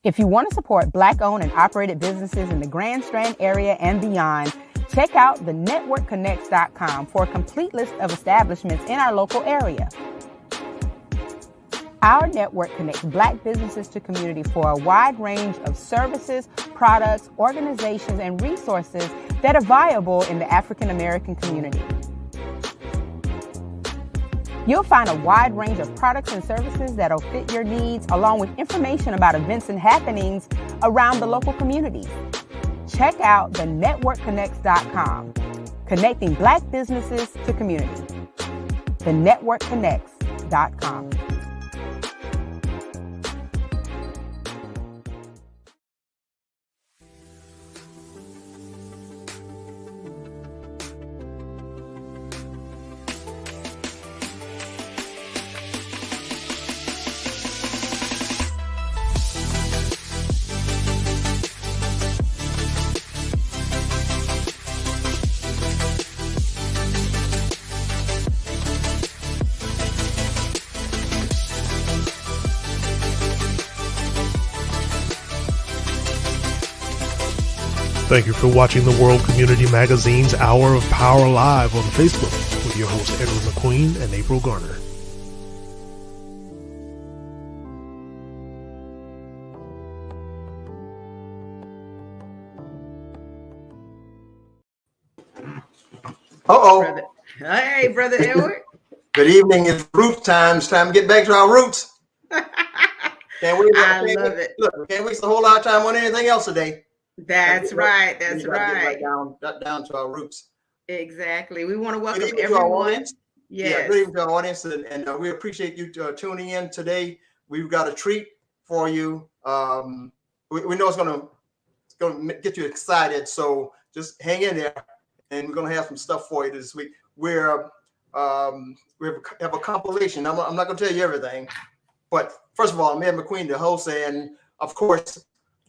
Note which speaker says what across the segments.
Speaker 1: If you want to support Black-owned and operated businesses in the Grand Strand area and beyond, check out thenetworkconnects.com for a complete list of establishments in our local area. Our network connects Black businesses to community for a wide range of services, products, organizations, and resources that are viable in the African American community. You'll find a wide range of products and services that'll fit your needs, along with information about events and happenings around the local communities. Check out thenetworkconnects.com, connecting Black businesses to community. Thenetworkconnects.com.
Speaker 2: Thank you for watching the World Community Magazine's Hour of Power Live on Facebook with your hosts Edward McQueen and April Garner.
Speaker 3: Uh-oh.
Speaker 4: Hey, Brother Edward.
Speaker 3: Good evening. It's root time. It's time to get back to our roots. Can't wait.
Speaker 4: I love it.
Speaker 3: Look, can't waste a whole lot of time on anything else today.
Speaker 4: That's right. That's right.
Speaker 3: Down to our roots.
Speaker 4: Exactly. We want to welcome everyone.
Speaker 3: Yes. Yeah, good evening to our audience, and we appreciate you tuning in today. We've got a treat for you. We know it's going to get you excited, so just hang in there, and we're going to have some stuff for you this week. We have a compilation. I'm not going to tell you everything, but first of all, I'm Ed McQueen, the host, and of course,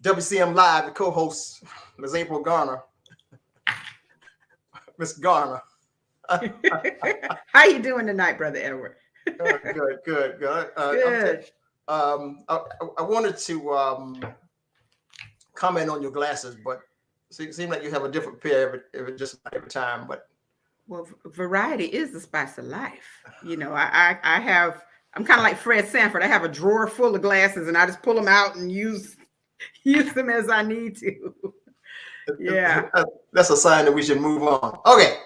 Speaker 3: WCM Live, the co-host, Ms. April Garner. Miss Garner.
Speaker 4: How you doing tonight, Brother Edward?
Speaker 3: Good.
Speaker 4: Good.
Speaker 3: I wanted to comment on your glasses, but it seems like you have a different pair every time. But
Speaker 4: well, variety is the spice of life. You know, I'm kind of like Fred Sanford. I have a drawer full of glasses, and I just pull them out and use them as I need to. Yeah,
Speaker 3: that's a sign that we should move on. Okay.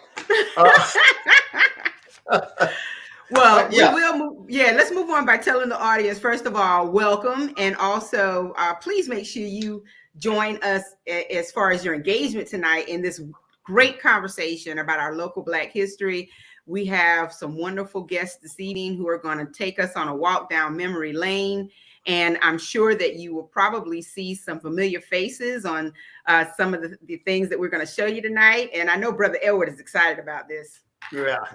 Speaker 4: Well, yeah. We will move. Yeah, let's move on by telling the audience, first of all, welcome, and also please make sure you join us as far as your engagement tonight in this great conversation about our local Black history. We have some wonderful guests this evening who are going to take us on a walk down memory lane. And I'm sure that you will probably see some familiar faces on some of the things that we're going to show you tonight. And I know Brother Edward is excited about this.
Speaker 3: Yeah.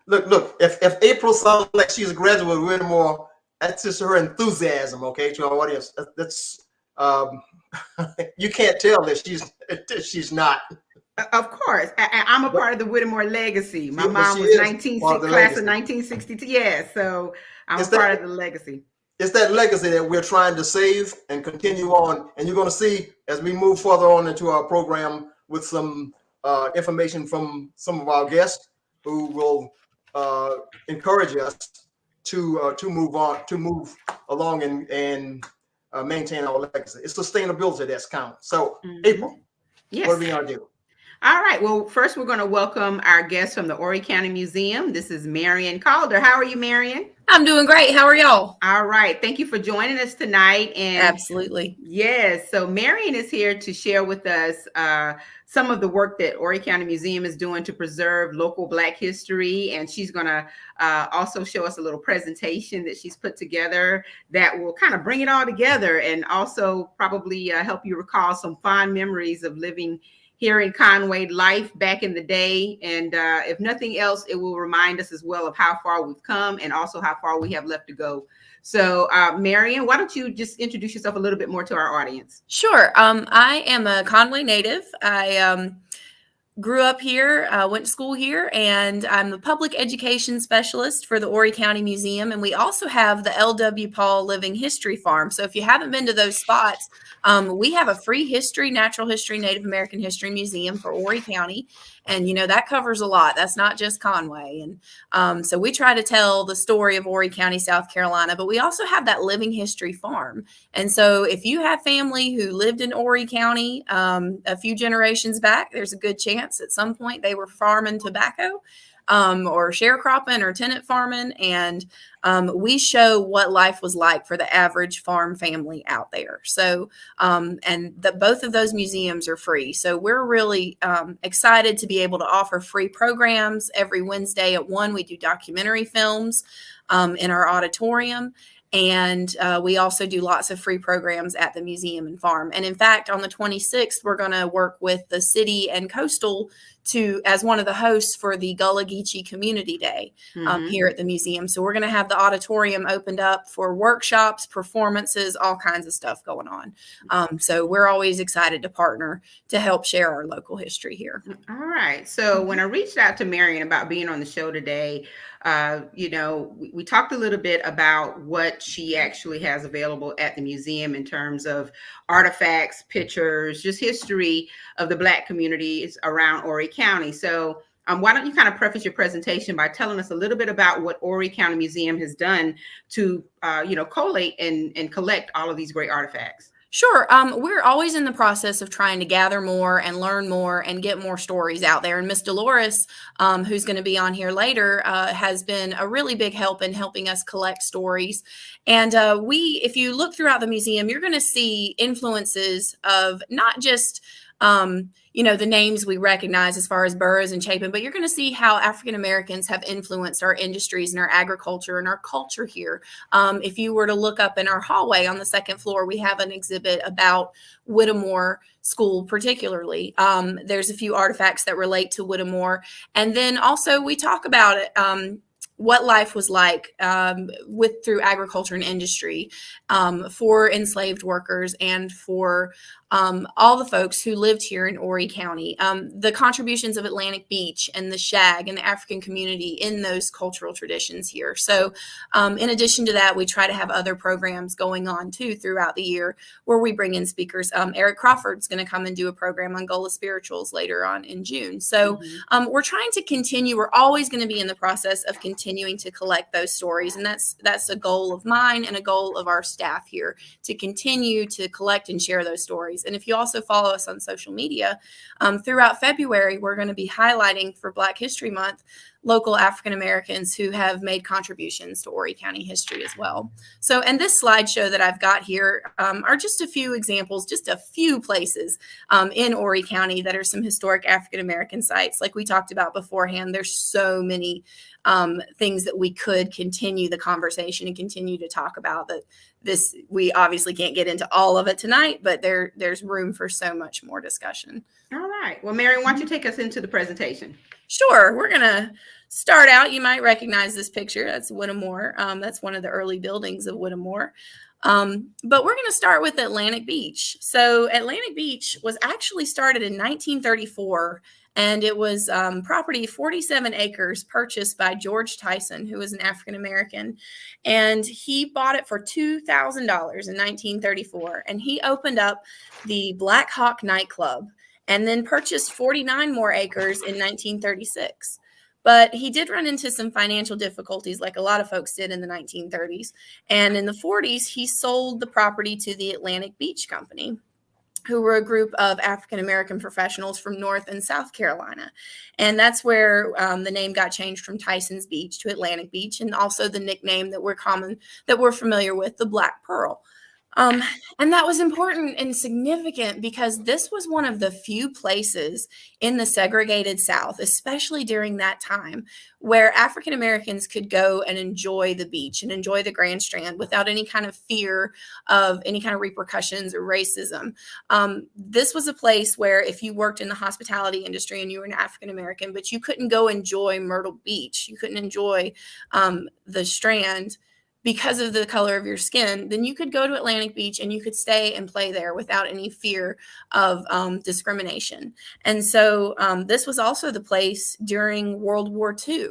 Speaker 3: Look, if April sounds like she's a graduate of Whittemore, that's just her enthusiasm, okay, to our audience. That's you can't tell that she's not.
Speaker 4: Of course. I'm a part of the Whittemore legacy. My mom was class of 1962. Yeah, so I'm part of the legacy.
Speaker 3: It's that legacy that we're trying to save and continue on. And you're going to see as we move further on into our program with some information from some of our guests who will encourage us to move along and maintain our legacy. It's sustainability that's count. So, April, yes. What are we going to do?
Speaker 4: All right. Well, first, we're going to welcome our guest from the Horry County Museum. This is Marian Calder. How are you, Marian?
Speaker 5: I'm doing great. How are y'all?
Speaker 4: All right. Thank you for joining us tonight. And
Speaker 5: absolutely.
Speaker 4: Yes. So Marian is here to share with us some of the work that Horry County Museum is doing to preserve local Black history. And she's going to also show us a little presentation that she's put together that will kind of bring it all together and also probably help you recall some fond memories of living here in Conway, life back in the day. And if nothing else, it will remind us as well of how far we've come and also how far we have left to go. So Marian, why don't you just introduce yourself a little bit more to our audience?
Speaker 5: Sure. I am a Conway native. I grew up here, went to school here, and I'm the public education specialist for the Horry County Museum. And we also have the L.W. Paul Living History Farm. So if you haven't been to those spots, we have a free history, natural history, Native American history museum for Horry County. And, that covers a lot. That's not just Conway. And so we try to tell the story of Horry County, South Carolina, but we also have that living history farm. And so if you have family who lived in Horry County a few generations back, there's a good chance at some point they were farming tobacco or sharecropping or tenant farming. And we show what life was like for the average farm family out there. So, both of those museums are free. So we're really excited to be able to offer free programs. Every Wednesday at 1, we do documentary films in our auditorium. And we also do lots of free programs at the museum and farm. And in fact, on the 26th, we're going to work with the city and coastal as one of the hosts for the Gullah Geechee Community Day here at the museum. So we're going to have the auditorium opened up for workshops, performances, all kinds of stuff going on. So we're always excited to partner to help share our local history here.
Speaker 4: All right. So when I reached out to Marian about being on the show today, we talked a little bit about what she actually has available at the museum in terms of artifacts, pictures, just history of the Black communities around Horry County. So why don't you kind of preface your presentation by telling us a little bit about what Horry County Museum has done to, collate and collect all of these great artifacts?
Speaker 5: Sure. We're always in the process of trying to gather more and learn more and get more stories out there. And Miss Deloris, who's going to be on here later, has been a really big help in helping us collect stories. And if you look throughout the museum, you're going to see influences of not just the names we recognize as far as Burgess and Chapin, but you're going to see how African Americans have influenced our industries and our agriculture and our culture here. If you were to look up in our hallway on the second floor, we have an exhibit about Whittemore School particularly. There's a few artifacts that relate to Whittemore. And then also we talk about it. What life was like through agriculture and industry for enslaved workers and for all the folks who lived here in Horry County, the contributions of Atlantic Beach and the shag and the African community in those cultural traditions here. So in addition to that, we try to have other programs going on too throughout the year where we bring in speakers. Eric Crawford's going to come and do a program on Gullah spirituals later on in June. So we're trying to continue. We're always going to be in the process of continuing to collect those stories. And that's a goal of mine and a goal of our staff here to continue to collect and share those stories. And if you also follow us on social media, throughout February, we're going to be highlighting for Black History Month local African Americans who have made contributions to Horry County history as well. So, and this slideshow that I've got here are just a few examples, just a few places in Horry County that are some historic African American sites. Like we talked about beforehand, there's so many things that we could continue the conversation and continue to talk about. That we obviously can't get into all of it tonight, but there's room for so much more discussion.
Speaker 4: All right. Well, Marian, why don't you take us into the presentation?
Speaker 5: Sure. We're going to start out. You might recognize this picture. That's Whittemore. That's one of the early buildings of Whittemore. But we're going to start with Atlantic Beach. So Atlantic Beach was actually started in 1934, and it was property 47 acres purchased by George Tyson, who was an African American, and he bought it for $2,000 in 1934, and he opened up the Black Hawk nightclub and then purchased 49 more acres in 1936. But he did run into some financial difficulties like a lot of folks did in the 1930s. And in the 40s, he sold the property to the Atlantic Beach Company, who were a group of African-American professionals from North and South Carolina. And that's where the name got changed from Tyson's Beach to Atlantic Beach, and also the nickname that we're familiar with, the Black Pearl. And that was important and significant because this was one of the few places in the segregated South, especially during that time, where African Americans could go and enjoy the beach and enjoy the Grand Strand without any kind of fear of any kind of repercussions or racism. This was a place where if you worked in the hospitality industry and you were an African American, but you couldn't go enjoy Myrtle Beach, you couldn't enjoy the Strand, because of the color of your skin, then you could go to Atlantic Beach and you could stay and play there without any fear of discrimination. And so this was also the place during World War II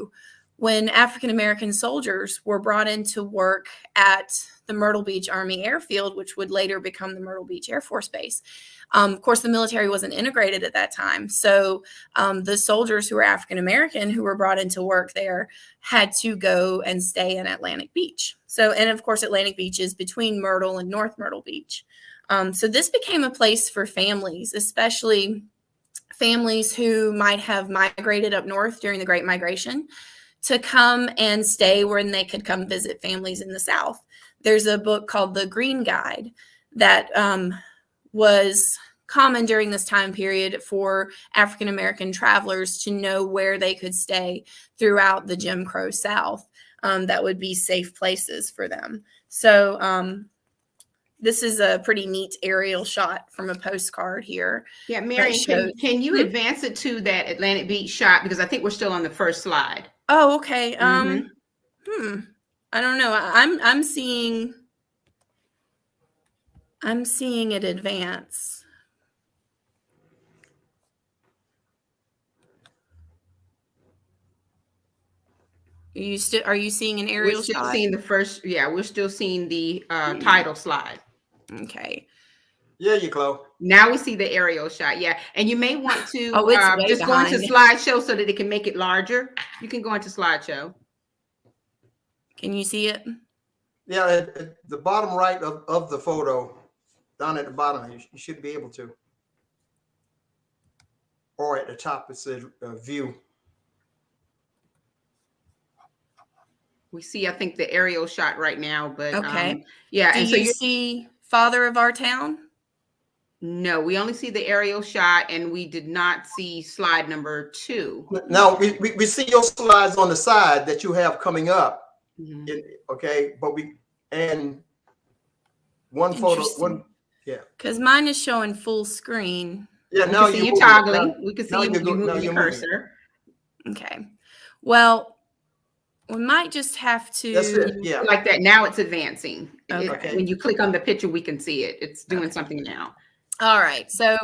Speaker 5: when African-American soldiers were brought in to work at the Myrtle Beach Army Airfield, which would later become the Myrtle Beach Air Force Base. Of course, the military wasn't integrated at that time. So the soldiers who were African-American who were brought into work there had to go and stay in Atlantic Beach. So, and of course, Atlantic Beach is between Myrtle and North Myrtle Beach. So this became a place for families, especially families who might have migrated up north during the Great Migration, to come and stay when they could come visit families in the South. There's a book called The Green Guide that was common during this time period for African-American travelers to know where they could stay throughout the Jim Crow South that would be safe places for them. So this is a pretty neat aerial shot from a postcard here.
Speaker 4: Yeah, Marian, can you advance it to that Atlantic Beach shot? Because I think we're still on the first slide.
Speaker 5: Oh, okay. I don't know. I'm seeing it advance. Are you seeing an aerial
Speaker 4: We're still
Speaker 5: shot?
Speaker 4: seeing the first. Yeah, we're still seeing the title slide.
Speaker 5: Okay.
Speaker 3: Yeah, you Chloe.
Speaker 4: Now we see the aerial shot. Yeah, and you may want to just go into slideshow so that it can make it larger. You can go into slideshow.
Speaker 5: Can you see it?
Speaker 3: Yeah, at the bottom right of the photo, down at the bottom, you should be able to. Or at the top, it says view.
Speaker 4: We see, I think, the aerial shot right now, but
Speaker 5: okay.
Speaker 4: Yeah.
Speaker 5: Do you see Father of Our Town?
Speaker 4: No, we only see the aerial shot, and we did not see slide number 2.
Speaker 3: Now we see your slides on the side that you have coming up. Okay, but one photo, yeah.
Speaker 5: Because mine is showing full screen.
Speaker 3: Yeah, now
Speaker 4: you toggling. We can see you moving your cursor.
Speaker 5: Okay. Well, we might just have to.
Speaker 3: That's it. Yeah.
Speaker 4: Like that. Now it's advancing.
Speaker 5: Okay.
Speaker 4: When you click on the picture, we can see it. It's doing something now.
Speaker 5: All right. So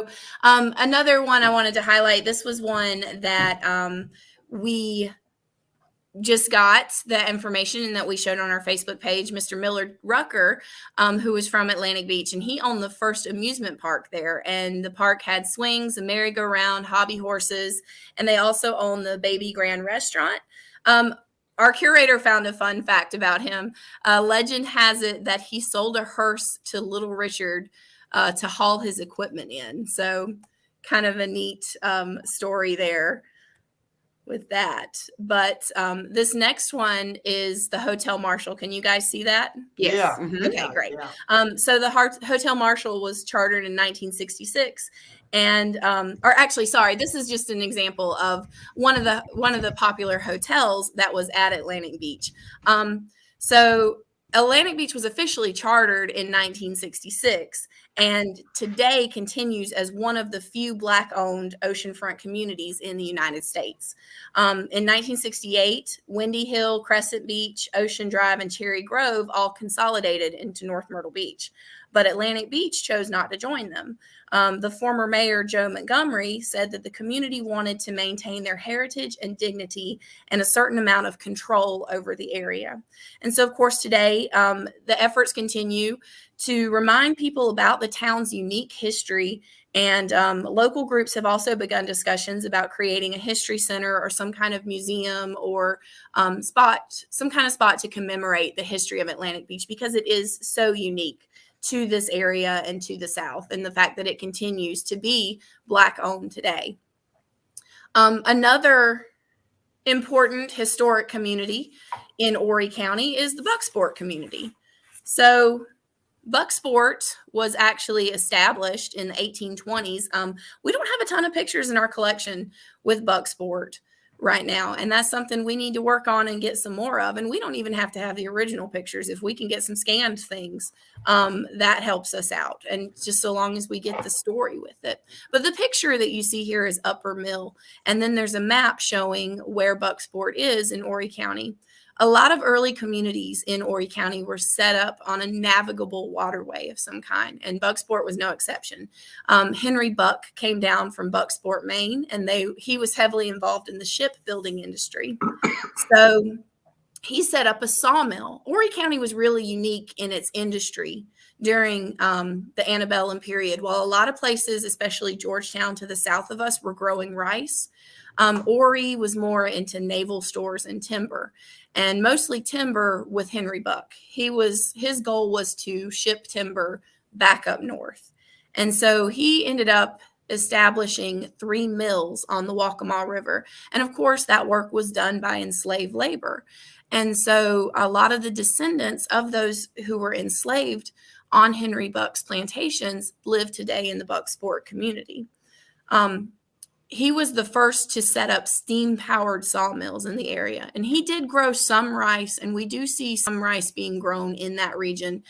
Speaker 5: another one I wanted to highlight. This was one that we just got the information and that we showed on our Facebook page. Mr. Millard Rucker, who was from Atlantic Beach, and he owned the first amusement park there. And the park had swings, a merry-go-round, hobby horses, and they also own the Baby Grand restaurant. Our curator found a fun fact about him. Legend has it that he sold a hearse to Little Richard to haul his equipment in. So kind of a neat story there with that. But this next one is the Hotel Marshall. Can you guys see that?
Speaker 4: Yes.
Speaker 3: Yeah.
Speaker 5: Okay, great.
Speaker 3: Yeah.
Speaker 5: So the Hotel Marshall was chartered in 1966. And or actually, sorry, this is just an example of one of the popular hotels that was at Atlantic Beach. So Atlantic Beach was officially chartered in 1966 and today continues as one of the few Black-owned oceanfront communities in the United States. In 1968, Windy Hill, Crescent Beach, Ocean Drive, and Cherry Grove all consolidated into North Myrtle Beach, but Atlantic Beach chose not to join them. The former mayor, Joe Montgomery, said that the community wanted to maintain their heritage and dignity and a certain amount of control over the area. And so, of course, today, the efforts continue to remind people about the town's unique history. And local groups have also begun discussions about creating a history center or some kind of museum or some kind of spot to commemorate the history of Atlantic Beach, because it is so unique to this area and to the South, and the fact that it continues to be Black-owned today. Another important historic community in Horry County is the Bucksport community. So Bucksport was actually established in the 1820s. We don't have a ton of pictures in our collection with Bucksport right now, and that's something we need to work on and get some more of. And we don't even have to have the original pictures. If we can get some scanned things, that helps us out, and just so long as we get the story with it. But the picture that you see here is Upper Mill, and then there's a map showing where Bucksport is in Horry County. a lot of early communities in Horry County were set up on a navigable waterway of some kind, and Bucksport was no exception. Henry Buck came down from Bucksport, Maine, and he was heavily involved in the shipbuilding industry. So he set up a sawmill. Horry County was really unique in its industry during the antebellum period. While a lot of places, especially Georgetown to the south of us, were growing rice, Horry was more into naval stores and timber, and mostly timber with Henry Buck. His goal was to ship timber back up north. And so he ended up establishing 3 mills on the Waccamaw River. And of course, that work was done by enslaved labor. And so a lot of the descendants of those who were enslaved on Henry Buck's plantations live today in the Bucksport community. He was the first to set up steam-powered sawmills in the area. And he did grow some rice, and we do see some rice being grown in that region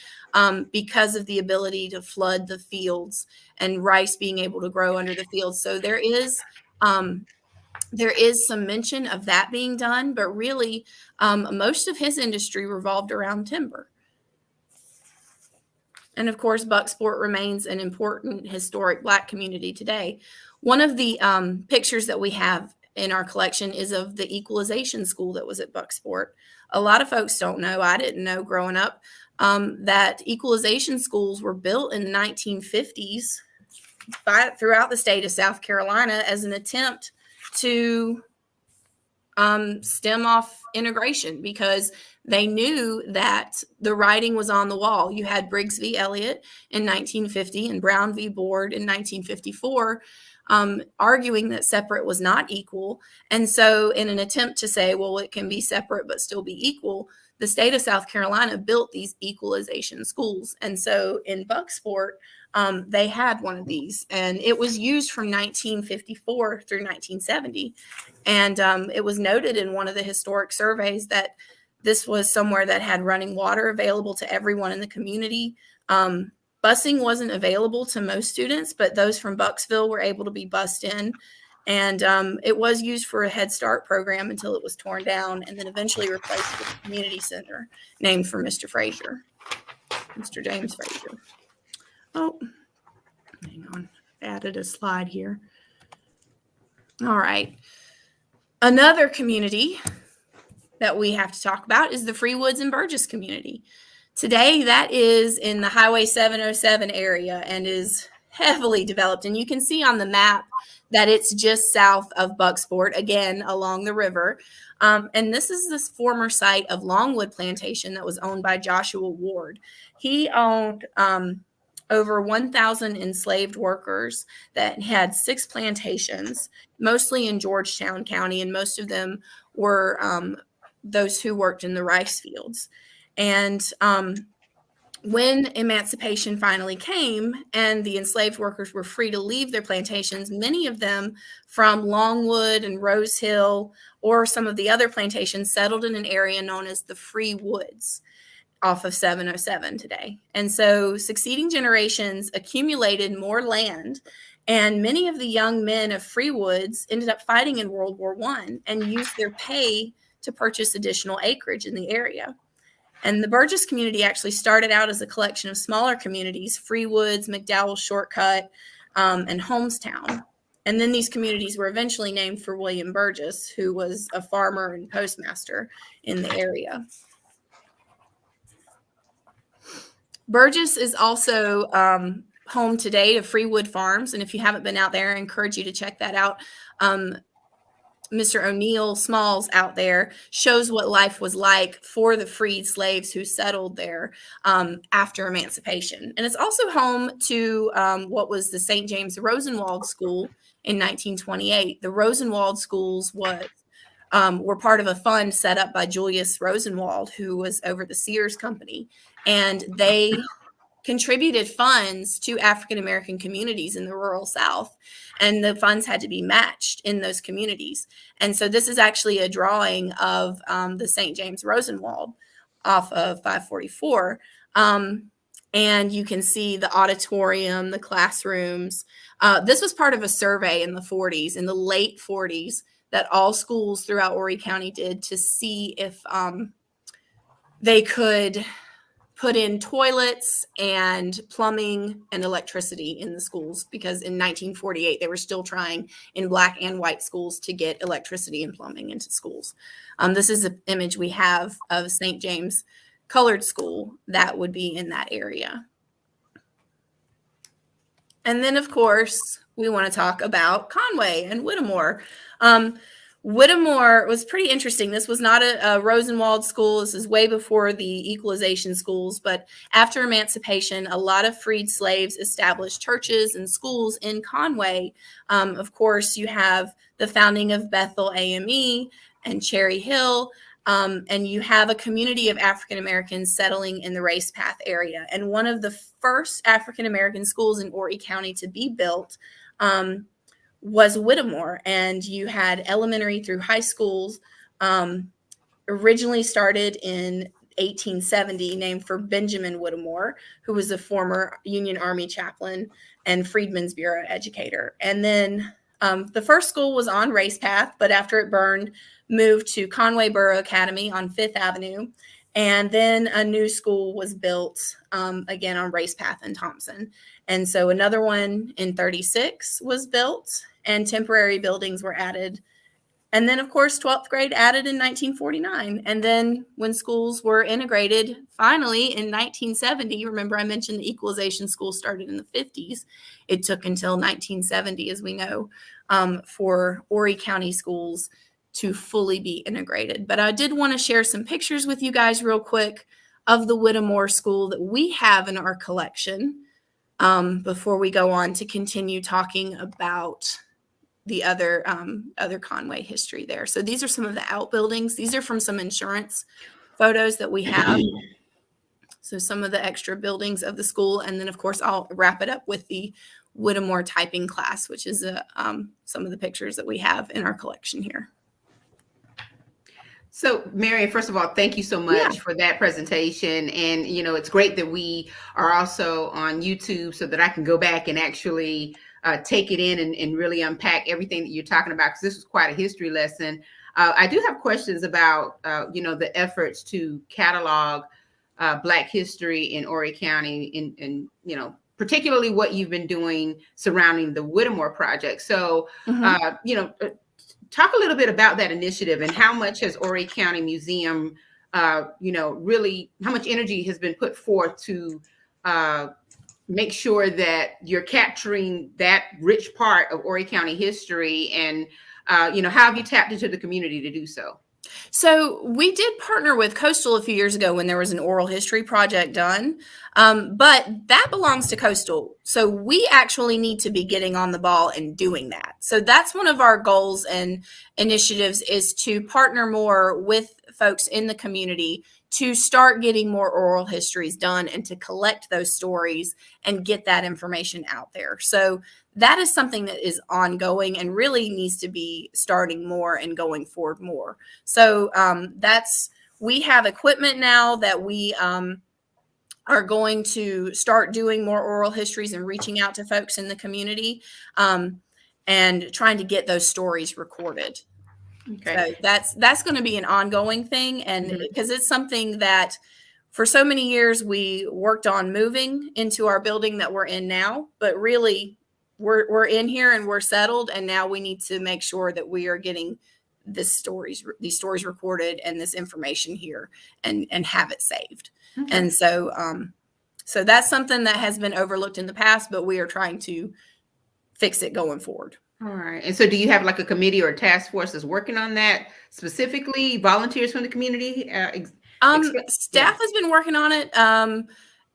Speaker 5: because of the ability to flood the fields and rice being able to grow under the fields. So there is some mention of that being done, but really most of his industry revolved around timber. And of course, Bucksport remains an important historic Black community today. One of the pictures that we have in our collection is of the equalization school that was at Bucksport. A lot of folks don't know, I didn't know growing up, that equalization schools were built in the 1950s throughout the state of South Carolina as an attempt to stem off integration, because they knew that the writing was on the wall. You had Briggs v. Elliott in 1950 and Brown v. Board in 1954 arguing that separate was not equal. And so in an attempt to say, well, it can be separate but still be equal, the state of South Carolina built these equalization schools. And so in Bucksport, they had one of these, and it was used from 1954 through 1970. And it was noted in one of the historic surveys that this was somewhere that had running water available to everyone in the community. Busing wasn't available to most students, but those from Bucksville were able to be bused in. And it was used for a Head Start program until it was torn down and then eventually replaced with a community center named for Mr. Frazier, Mr. James Frazier. Oh, hang on. I added a slide here. All right. Another community that we have to talk about is the Freewoods and Burgess community. Today, that is in the Highway 707 area and is heavily developed. And you can see on the map that it's just south of Bucksport, again, along the river. And this is this former site of Longwood Plantation that was owned by Joshua Ward. He owned over 1,000 enslaved workers that had 6 plantations, mostly in Georgetown County, and most of them were those who worked in the rice fields. And when emancipation finally came and the enslaved workers were free to leave their plantations, many of them from Longwood and Rose Hill or some of the other plantations settled in an area known as the Free Woods off of 707 today. And so succeeding generations accumulated more land, and many of the young men of Free Woods ended up fighting in World War I and used their pay to purchase additional acreage in the area. And the Burgess community actually started out as a collection of smaller communities, Free Woods, McDowell Shortcut, and Holmestown. And then these communities were eventually named for William Burgess, who was a farmer and postmaster in the area. Burgess is also home today to Freewood Farms. And if you haven't been out there, I encourage you to check that out. Mr. O'Neill Smalls out there shows what life was like for the freed slaves who settled there after emancipation. And it's also home to what was the St. James Rosenwald School in 1928. The Rosenwald schools were part of a fund set up by Julius Rosenwald, who was over the Sears Company. And they contributed funds to African-American communities in the rural South, and the funds had to be matched in those communities. And so this is actually a drawing of the St. James Rosenwald off of 544. And you can see the auditorium, the classrooms. This was part of a survey in the 40s, in the late 40s, that all schools throughout Horry County did to see if they could put in toilets and plumbing and electricity in the schools, because in 1948 they were still trying in Black and white schools to get electricity and plumbing into schools. This is an image we have of St. James Colored School that would be in that area. And then, of course, we want to talk about Conway and Whittemore. Whittemore was pretty interesting. This was not a Rosenwald school. This is way before the equalization schools. But after emancipation, a lot of freed slaves established churches and schools in Conway. Of course, you have the founding of Bethel AME and Cherry Hill. And you have a community of African-Americans settling in the Racepath area. And one of the first African-American schools in Horry County to be built was Whittemore. And you had elementary through high schools, originally started in 1870, named for Benjamin Whittemore, who was a former Union Army chaplain and Freedmen's Bureau educator. And then the first school was on Racepath, but after it burned, moved to Conway Borough Academy on 5th Avenue. And then a new school was built again on Racepath and Thompson. And so another one in 36 was built, and temporary buildings were added. And then, of course, 12th grade added in 1949. And then when schools were integrated, finally in 1970, remember I mentioned the equalization school started in the 50s. It took until 1970, as we know, for Horry County schools to fully be integrated. But I did want to share some pictures with you guys real quick of the Whittemore School that we have in our collection before we go on to continue talking about the other Conway history there. So these are some of the outbuildings. These are from some insurance photos that we have. So some of the extra buildings of the school. And then, of course, I'll wrap it up with the Whittemore typing class, which is some of the pictures that we have in our collection here.
Speaker 4: So, Marian, first of all, thank you so much for that presentation. And, you know, it's great that we are also on YouTube so that I can go back and actually take it in and really unpack everything that you're talking about, because this was quite a history lesson. I do have questions about, you know, the efforts to catalog Black history in Horry County and, you know, particularly what you've been doing surrounding the Whittemore project. So, you know, talk a little bit about that initiative and how much has Horry County Museum, you know, really, how much energy has been put forth to make sure that you're capturing that rich part of Horry County history, and, you know, how have you tapped into the community to do so?
Speaker 5: So we did partner with Coastal a few years ago when there was an oral history project done, but that belongs to Coastal. So we actually need to be getting on the ball and doing that. So that's one of our goals and initiatives, is to partner more with folks in the community to start getting more oral histories done and to collect those stories and get that information out there. So that is something that is ongoing and really needs to be starting more and going forward more. So we have equipment now that we are going to start doing more oral histories and reaching out to folks in the community and trying to get those stories recorded. Okay. So that's going to be an ongoing thing. And because it's something that for so many years we worked on moving into our building that we're in now, but really we're in here and we're settled. And now we need to make sure that we are getting these stories recorded and this information here and have it saved. Okay. And so, so that's something that has been overlooked in the past, but we are trying to fix it going forward.
Speaker 4: All right. And so do you have like a committee or a task force that's working on that specifically, volunteers from the community?
Speaker 5: Staff has been working on it,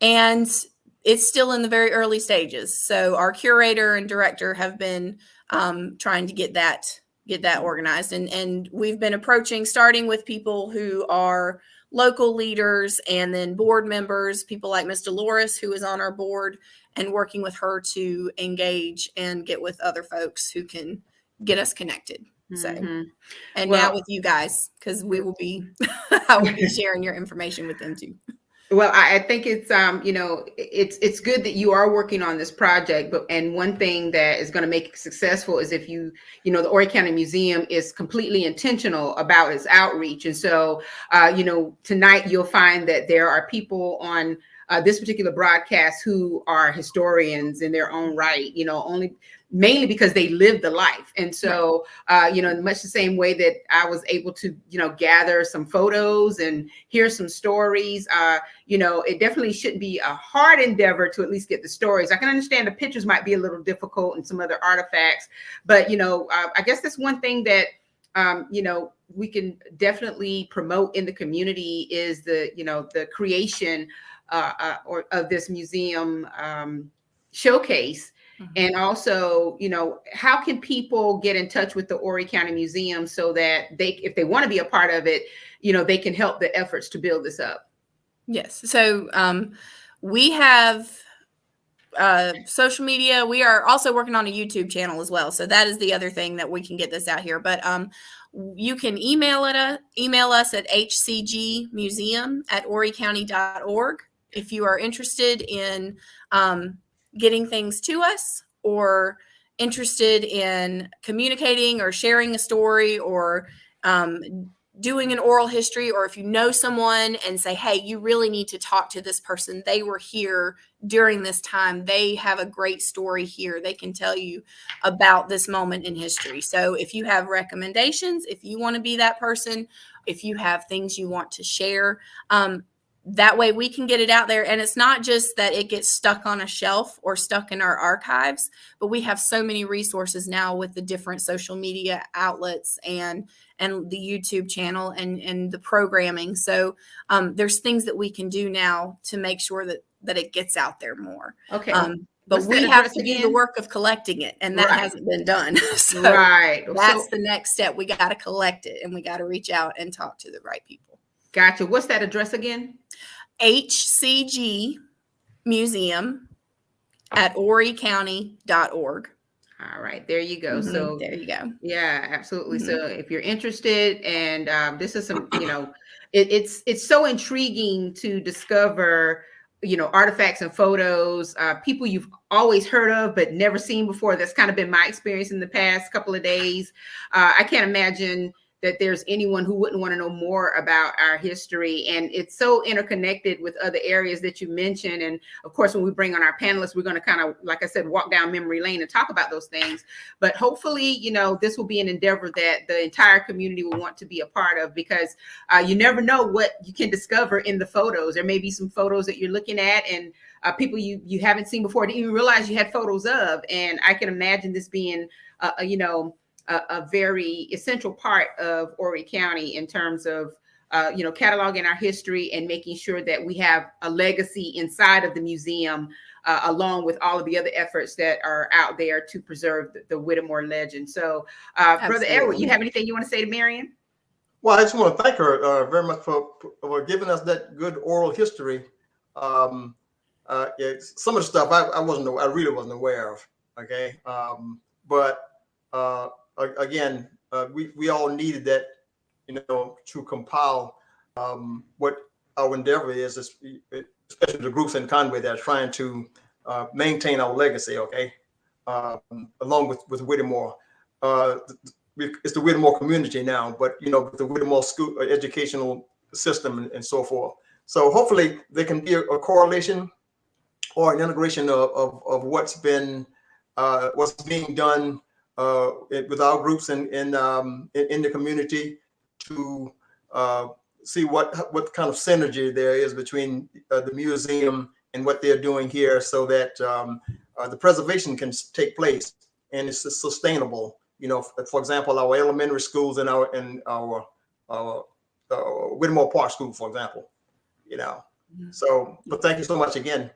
Speaker 5: and it's still in the very early stages. So our curator and director have been trying to get that organized. And we've been starting with people who are local leaders and then board members, people like Ms. Deloris, who is on our board, and working with her to engage and get with other folks who can get us connected. So, and now with you guys, because I will be sharing your information with them too.
Speaker 4: Well, I think it's it's good that you are working on this project, and one thing that is going to make it successful is if the Horry County Museum is completely intentional about its outreach. And so tonight you'll find that there are people on this particular broadcast who are historians in their own right, mainly because they lived the life. And so, in much the same way that I was able to, gather some photos and hear some stories, it definitely shouldn't be a hard endeavor to at least get the stories. I can understand the pictures might be a little difficult and some other artifacts, but, I guess that's one thing that, we can definitely promote in the community is the creation of this museum showcase. Mm-hmm. And also, how can people get in touch with the Horry County Museum so that if they want to be a part of it, they can help the efforts to build this up?
Speaker 5: Yes. So we have social media. We are also working on a YouTube channel as well. So that is the other thing that we can get this out here. But you can email us at hcgmuseum@horrycounty.org if you are interested in getting things to us, or interested in communicating or sharing a story, or doing an oral history, or if you know someone and say, hey, you really need to talk to this person. They were here during this time. They have a great story here. They can tell you about this moment in history. So if you have recommendations, if you want to be that person, if you have things you want to share, that way we can get it out there. And it's not just that it gets stuck on a shelf or stuck in our archives, but we have so many resources now with the different social media outlets and the YouTube channel and the programming. So there's things that we can do now to make sure that it gets out there more.
Speaker 4: Okay.
Speaker 5: But we have to do the work of collecting it, and that hasn't been done. So that's the next step. We got to collect it, and we got to reach out and talk to the right people.
Speaker 4: Gotcha. What's that address again?
Speaker 5: hcgmuseum@horrycounty.org.
Speaker 4: All right, there you go.
Speaker 5: Mm-hmm.
Speaker 4: So
Speaker 5: there you go.
Speaker 4: Yeah, absolutely. Mm-hmm. So if you're interested, and this is some, it's so intriguing to discover, artifacts and photos, people you've always heard of but never seen before. That's kind of been my experience in the past couple of days. I can't imagine that there's anyone who wouldn't want to know more about our history. And it's so interconnected with other areas that you mentioned. And of course, when we bring on our panelists, we're going to kind of, like I said, walk down memory lane and talk about those things. But hopefully, this will be an endeavor that the entire community will want to be a part of, because you never know what you can discover in the photos. There may be some photos that you're looking at and people you haven't seen before, didn't even realize you had photos of. And I can imagine this being, a very essential part of Horry County in terms of, cataloging our history and making sure that we have a legacy inside of the museum, along with all of the other efforts that are out there to preserve the Whittemore legend. So, Brother Edward, you have anything you want to say to Marian?
Speaker 3: Well, I just want to thank her very much for giving us that good oral history. Some of the stuff I really wasn't aware of. Okay, but again, we all needed that, to compile what our endeavor is, especially the groups in Conway that are trying to maintain our legacy. Okay, along with Whittemore, it's the Whittemore community now, but with the Whittemore school educational system and so forth. So hopefully there can be a correlation or an integration of what's being done with our groups in the community to see what kind of synergy there is between the museum and what they're doing here, so that the preservation can take place and it's sustainable. For example, our elementary schools and our Whittemore Park School, for example. So, but thank you so much again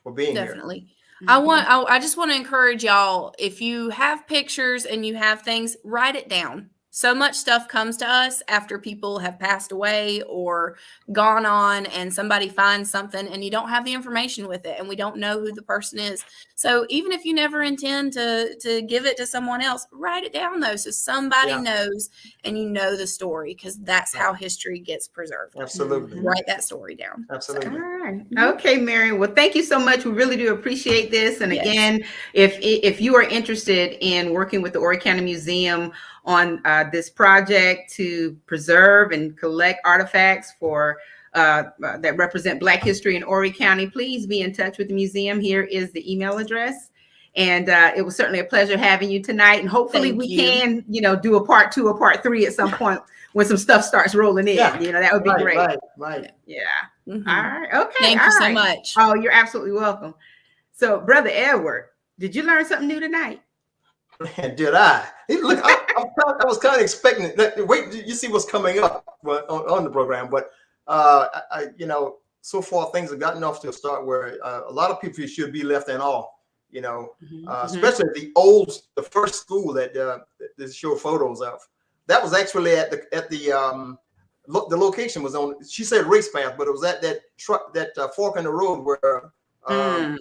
Speaker 3: for being here.
Speaker 5: Definitely. I just want to encourage y'all, if you have pictures and you have things, write it down. So much stuff comes to us after people have passed away or gone on, and somebody finds something and you don't have the information with it and we don't know who the person is. So even if you never intend to give it to someone else, write it down though, so somebody knows and you know the story, because that's how history gets preserved.
Speaker 3: Absolutely.
Speaker 5: Write that story down.
Speaker 3: Absolutely.
Speaker 4: All right. Okay, Marian. Well, thank you so much. We really do appreciate this. And
Speaker 5: Yes.
Speaker 4: again, if you are interested in working with the Horry County Museum on this project to preserve and collect artifacts for that represent Black history in Horry County, please be in touch with the museum. Here is the email address. And it was certainly a pleasure having you tonight. And hopefully
Speaker 5: Thank
Speaker 4: we
Speaker 5: you.
Speaker 4: can, do a part 2 or part 3 at some point when some stuff starts rolling in.
Speaker 3: Yeah.
Speaker 4: That would be great.
Speaker 3: Right.
Speaker 4: Yeah.
Speaker 5: Mhm.
Speaker 4: All right. Okay.
Speaker 5: Thank
Speaker 4: all
Speaker 5: you so
Speaker 4: right.
Speaker 5: much.
Speaker 4: Oh, you're absolutely welcome. So, Brother Edward, did you learn something new tonight?
Speaker 3: Man, did I? Look, I was kind of expecting that. Wait, you see what's coming up on the program, but so far things have gotten off to a start where a lot of people should be left in awe. Especially the first school that they show photos of. That was actually at the location was on. She said Racepath, but it was at that fork in the road where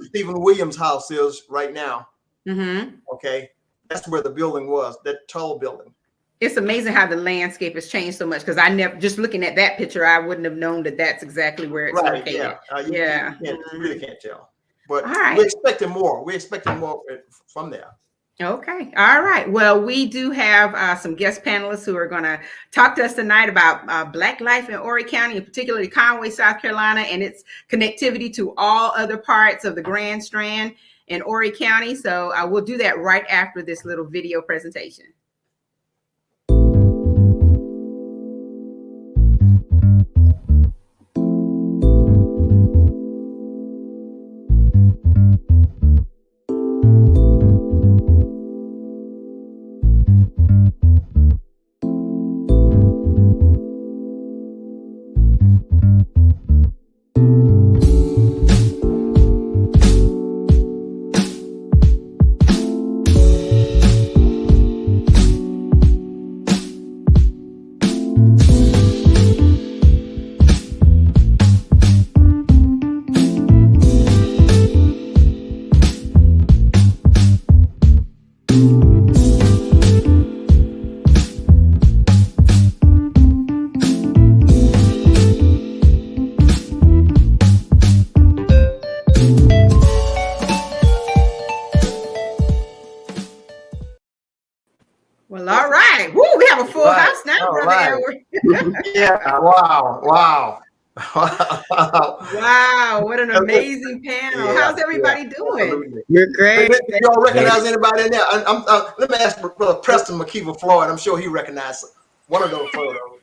Speaker 3: Stephen Williams' house is right now.
Speaker 4: Mm-hmm.
Speaker 3: Okay, that's where the building was. That tall building.
Speaker 4: It's amazing how the landscape has changed so much, because I never, just looking at that picture, I wouldn't have known that that's exactly where it's located.
Speaker 3: Yeah. You really can't tell. But
Speaker 4: all right.
Speaker 3: We're expecting more. We're expecting more from there.
Speaker 4: Okay. All right. Well, we do have some guest panelists who are going to talk to us tonight about Black life in Horry County, and particularly Conway, South Carolina, and its connectivity to all other parts of the Grand Strand in Horry County. So I will do that right after this little video presentation. Well, all right. Woo, we have a full house now, Brother Edward.
Speaker 3: Yeah. Wow.
Speaker 4: Wow, what an amazing panel. How's everybody doing?
Speaker 6: You're great.
Speaker 3: Do y'all recognize anybody in there? Let me ask Brother Preston McKever-Floyd. I'm sure he recognized one of those photos.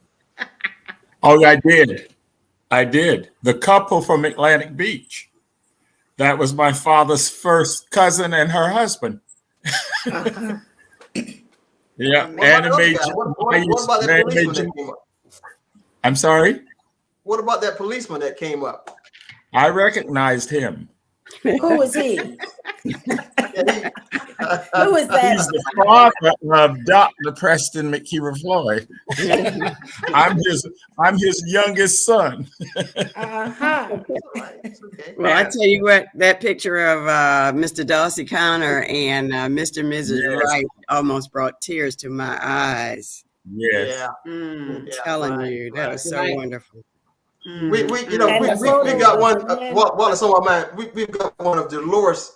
Speaker 6: Oh, I did. The couple from Atlantic Beach. That was my father's first cousin and her husband. Yeah,
Speaker 3: What about that policeman that came up?
Speaker 6: I'm sorry?
Speaker 3: What about that policeman that came up?
Speaker 6: I recognized him.
Speaker 7: Who was he? Who was that?
Speaker 6: He's the father of Dr. Preston McKever-Floyd. I'm his youngest son.
Speaker 7: Uh-huh.
Speaker 8: Well, I tell you what, that picture of Mr. Darcy Connor and Mr. and Mrs. Wright almost brought tears to my eyes.
Speaker 6: Yes.
Speaker 8: I'm telling you, that was so wonderful.
Speaker 3: We got one while it's on my mind. We've got one of Deloris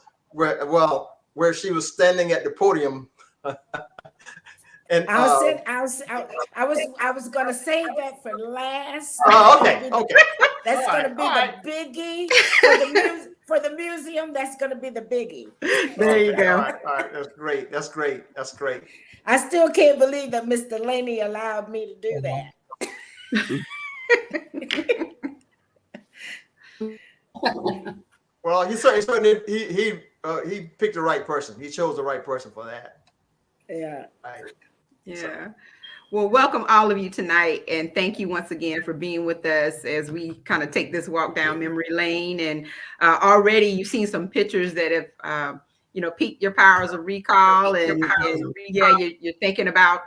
Speaker 3: where she was standing at the podium. And
Speaker 7: I was gonna save that for last.
Speaker 3: Okay.
Speaker 7: That's gonna be the biggie for the museum. That's gonna be the biggie.
Speaker 4: There you go.
Speaker 3: All right. That's great.
Speaker 7: I still can't believe that Miss Delaney allowed me to do that.
Speaker 3: Well, he certainly he picked the right person. He chose the right person for that.
Speaker 7: Yeah.
Speaker 4: Yeah. Well, welcome all of you tonight, and thank you once again for being with us as we kind of take this walk down memory lane. And already you've seen some pictures that have piqued your powers of recall, and you're thinking about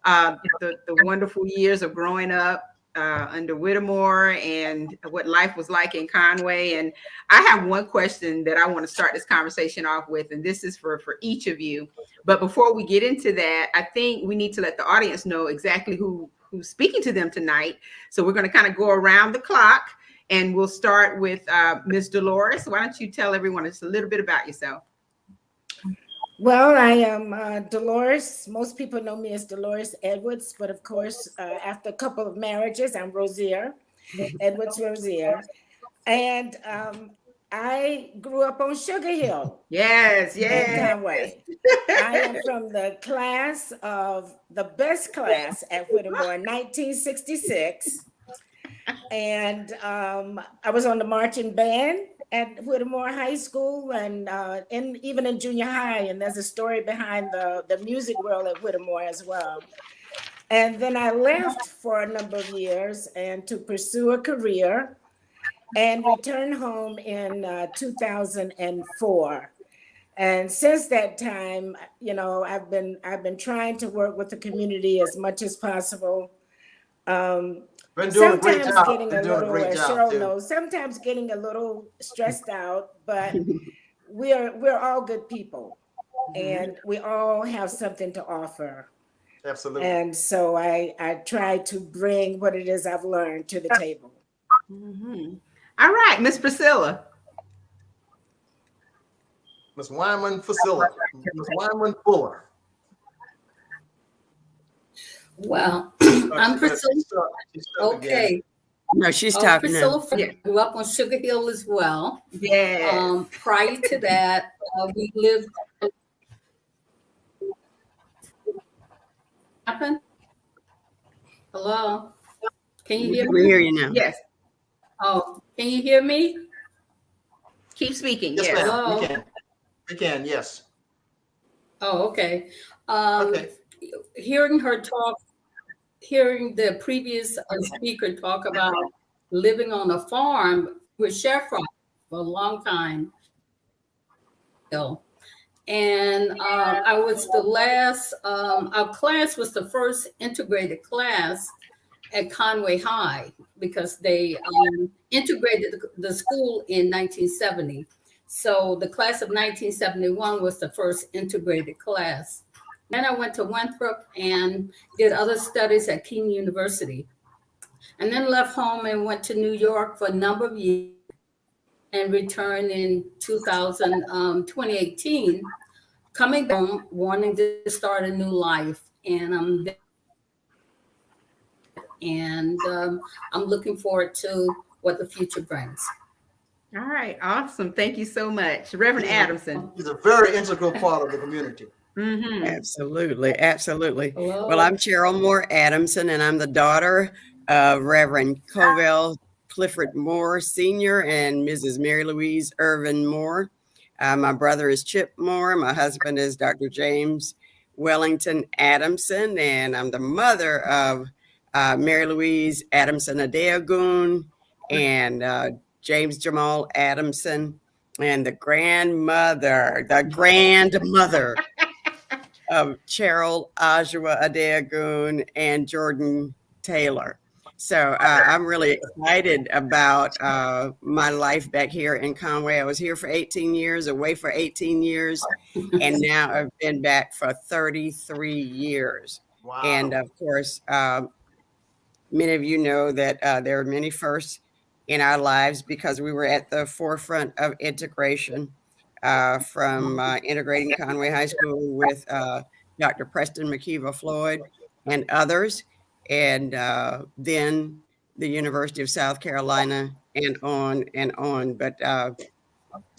Speaker 4: the wonderful years of growing up under Whittemore and what life was like in Conway. And I have one question that I want to start this conversation off with, and this is for each of you. But before we get into that, I think we need to let the audience know exactly who's speaking to them tonight. So we're going to kind of go around the clock, And we'll start with Ms. Deloris. Why don't you tell everyone just a little bit about yourself?
Speaker 7: Well, I am Deloris. Most people know me as Deloris Edwards, but of course, after a couple of marriages, I'm Rozier, Edwards Rozier. And I grew up on Sugar Hill.
Speaker 4: Yes, yes.
Speaker 7: In Conway. I am from the best class at Whittemore in 1966. And I was on the marching band at Whittemore High School and even in junior high. And there's a story behind the music world at Whittemore as well. And then I left for a number of years and to pursue a career and returned home in 2004. And since that time, you know, I've been trying to work with the community as much as possible.
Speaker 3: Been doing a great job.
Speaker 7: Getting a little, as Cheryl knows, sometimes getting a little stressed out, but we're all good people, and we all have something to offer.
Speaker 3: Absolutely.
Speaker 7: And so I try to bring what it is I've learned to the table.
Speaker 4: Mm-hmm. All right, Miss Priscilla.
Speaker 3: Miss Wyman Priscilla. Miss Wyman Fuller.
Speaker 9: Well, I'm Priscilla. Okay.
Speaker 8: No, she's talking
Speaker 9: Priscilla
Speaker 8: now.
Speaker 9: grew up on Sugar Hill as well.
Speaker 4: Yeah.
Speaker 9: Prior to that, we lived. Happen? Hello. Can you hear me?
Speaker 8: We hear you now.
Speaker 4: Yes.
Speaker 9: Oh, can you hear me?
Speaker 4: Keep speaking.
Speaker 3: Yes,
Speaker 4: Yes.
Speaker 3: ma'am. We can. Yes.
Speaker 9: Oh, okay.
Speaker 3: Okay.
Speaker 9: Hearing her talk, hearing the previous speaker talk about living on a farm with Cheryl for a long time. And I was the last, our class was the first integrated class at Conway High because they integrated the school in 1970. So the class of 1971 was the first integrated class. Then I went to Winthrop and did other studies at Keene University. And then left home and went to New York for a number of years and returned in 2018, coming home, wanting to start a new life. And I'm looking forward to what the future brings.
Speaker 4: All right. Awesome. Thank you so much. Reverend Adamson.
Speaker 3: He's a very integral part of the community.
Speaker 4: Mm-hmm.
Speaker 8: Absolutely. Absolutely.
Speaker 9: Hello.
Speaker 8: Well, I'm Cheryl Moore Adamson, and I'm the daughter of Reverend Covell Clifford Moore Sr. and Mrs. Mary Louise Irvin Moore. My brother is Chip Moore. My husband is Dr. James Wellington Adamson, and I'm the mother of Mary Louise Adamson Adeogun and James Jamal Adamson, and the grandmother of Cheryl Ajua Adeogun and Jordan Taylor. So I'm really excited about my life back here in Conway. I was here for 18 years, away for 18 years, and now I've been back for 33 years.
Speaker 3: Wow.
Speaker 8: And of course, many of you know that there are many firsts in our lives because we were at the forefront of integration from integrating Conway High School with Dr. Preston McKever-Floyd and others, and then the University of South Carolina and on and on. But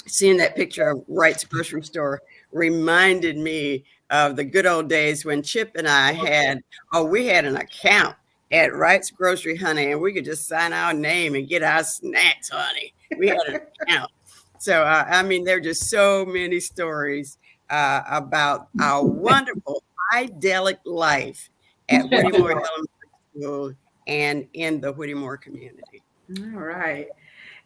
Speaker 8: seeing that picture of Wright's grocery store reminded me of the good old days when Chip and I had an account at Wright's Grocery, honey, and we could just sign our name and get our snacks, honey. We had an account. So, I mean, there are just so many stories about our wonderful, idyllic life at Whittemore Elementary School and in the Whittemore community.
Speaker 4: All right.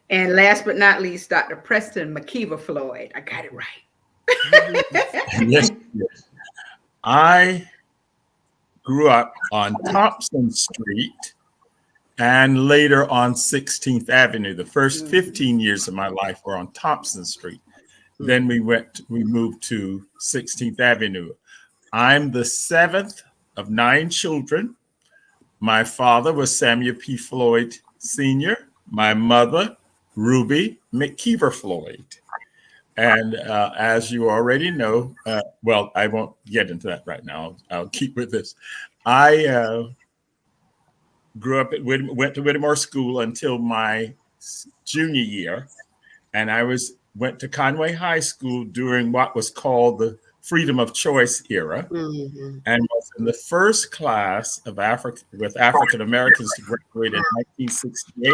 Speaker 4: And last but not least, Dr. Preston McKever-Floyd. I got it right.
Speaker 6: Yes. I grew up on Thompson Street and later on 16th Avenue. The first 15 years of my life were on Thompson Street. Then we moved to 16th Avenue. I'm the seventh of 9 children. My father was Samuel P. Floyd Sr., my mother, Ruby McKever-Floyd. And as you already know, well, I won't get into that right now. I'll keep with this. I grew up went to Whittemore School until my junior year, and I went to Conway High School during what was called the freedom of choice era, and was in the first class of with African Americans to graduate in 1968.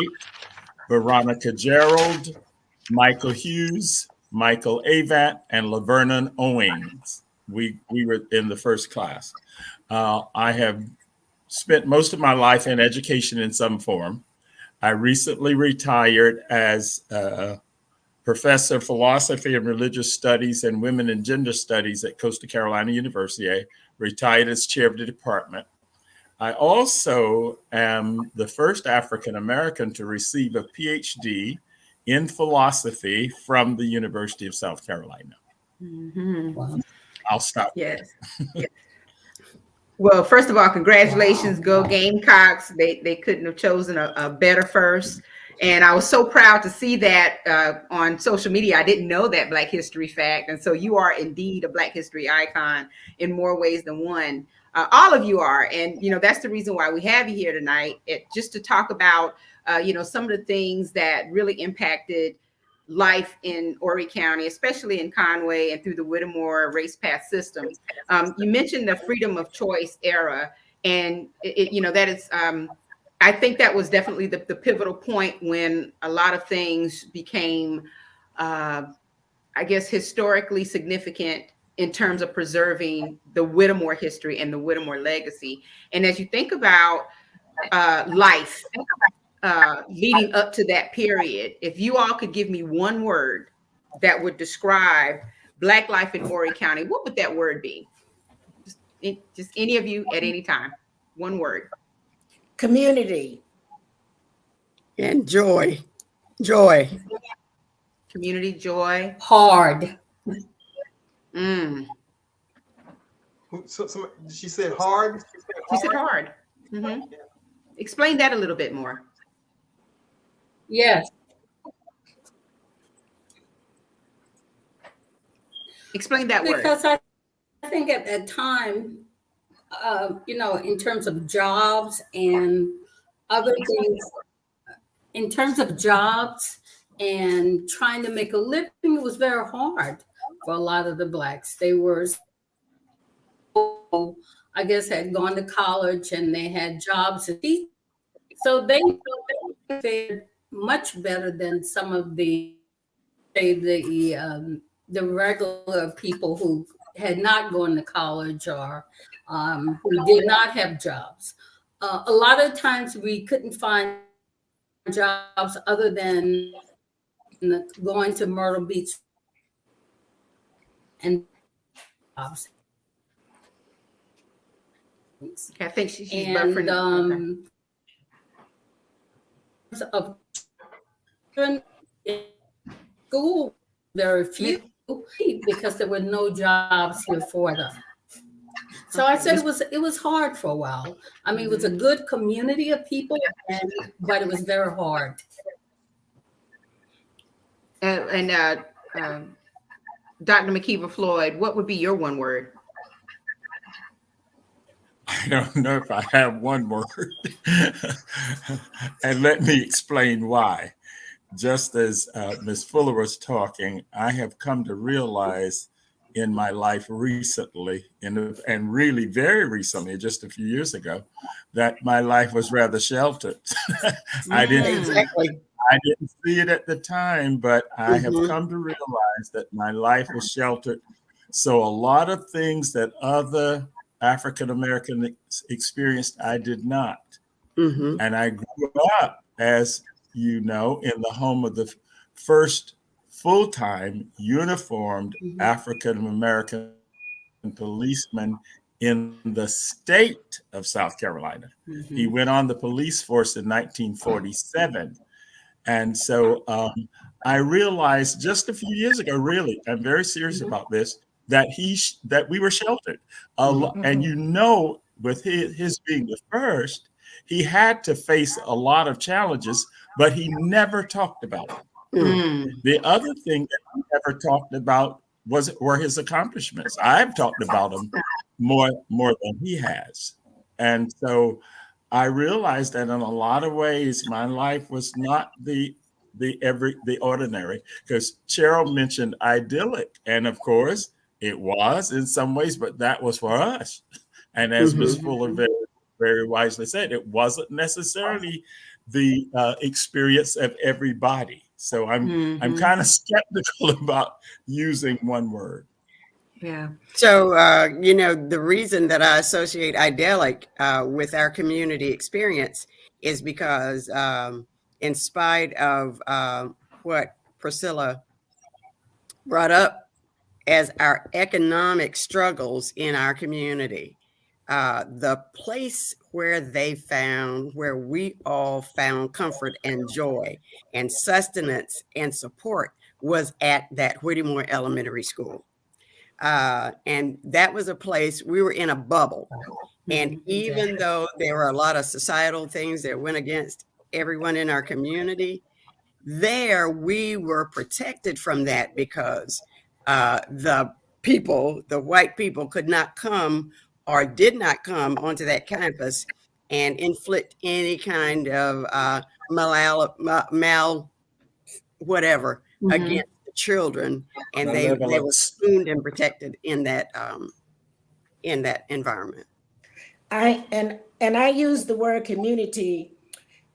Speaker 6: Veronica Gerald, Michael Hughes, Michael Avant, and Lavernon Owings. We were in the first class. I have spent most of my life in education in some form. I recently retired as a professor of philosophy and religious studies and women and gender studies at Coastal Carolina University. I retired as chair of the department. I also am the first African American to receive a PhD in philosophy from the University of South Carolina.
Speaker 4: Wow.
Speaker 6: I'll stop.
Speaker 4: Yes. Yes. Well, first of all, congratulations, Go Gamecocks. They couldn't have chosen a better first. And I was so proud to see that on social media. I didn't know that Black history fact. And so you are indeed a Black history icon in more ways than one. All of you are. And, that's the reason why we have you here tonight, just to talk about, some of the things that really impacted life in Horry County, especially in Conway and through the Whittemore Racepath system. You mentioned the freedom of choice era, and that is, I think that was definitely the pivotal point when a lot of things became, I guess, historically significant in terms of preserving the Whittemore history and the Whittemore legacy. And as you think about life leading up to that period, if you all could give me one word that would describe Black life in Horry County, what would that word be? Just any of you at any time. One word.
Speaker 7: Community.
Speaker 8: And joy. Joy.
Speaker 4: Community, joy.
Speaker 9: Hard.
Speaker 3: She said hard.
Speaker 4: She said hard. Mm-hmm. Explain that a little bit more.
Speaker 9: Yes.
Speaker 4: Explain that word.
Speaker 9: Because I think at that time, in terms of jobs and other things, in terms of jobs and trying to make a living, it was very hard for a lot of the Blacks. They were, I guess, had gone to college and they had jobs. So they fared much better than some of the regular people who had not gone to college or who did not have jobs. A lot of times we couldn't find jobs other than going to Myrtle Beach and jobs.
Speaker 4: I think she's buffering.
Speaker 9: Of school, very few, because there were no jobs here for them. So I said it was hard for a while. I mean, it was a good community of people, but it was very hard.
Speaker 4: And Dr. McKever-Floyd, what would be your one word?
Speaker 6: I don't know if I have one word. And let me explain why. Just as Ms. Fuller was talking, I have come to realize in my life recently, and really very recently, just a few years ago, that my life was rather sheltered. I didn't see it at the time, but I have come to realize that my life was sheltered. So a lot of things that other African Americans experienced, I did not. And I grew up, as you know, in the home of the first full-time uniformed African American policeman in the state of South Carolina. He went on the police force in 1947. And so I realized just a few years ago, really, I'm very serious about this, that we were sheltered. And with his being the first, he had to face a lot of challenges, but he never talked about them. The other thing that he never talked about were his accomplishments. I've talked about them more than he has. And so I realized that in a lot of ways, my life was not the ordinary, because Cheryl mentioned idyllic. And of course it was in some ways, but that was for us. And as Ms. Fuller very, very wisely said, it wasn't necessarily the experience of everybody. So I'm kind of skeptical about using one word.
Speaker 4: Yeah.
Speaker 8: So, the reason that I associate idyllic with our community experience is because in spite of what Priscilla brought up as our economic struggles in our community, the place where we all found comfort and joy and sustenance and support was at that Whittemore Elementary School. And that was a place, we were in a bubble. And even though there were a lot of societal things that went against everyone in our community, there we were protected from that because the white people could not come or did not come onto that campus and inflict any kind of whatever against the children, and they were spooned and protected in that environment.
Speaker 7: I use the word community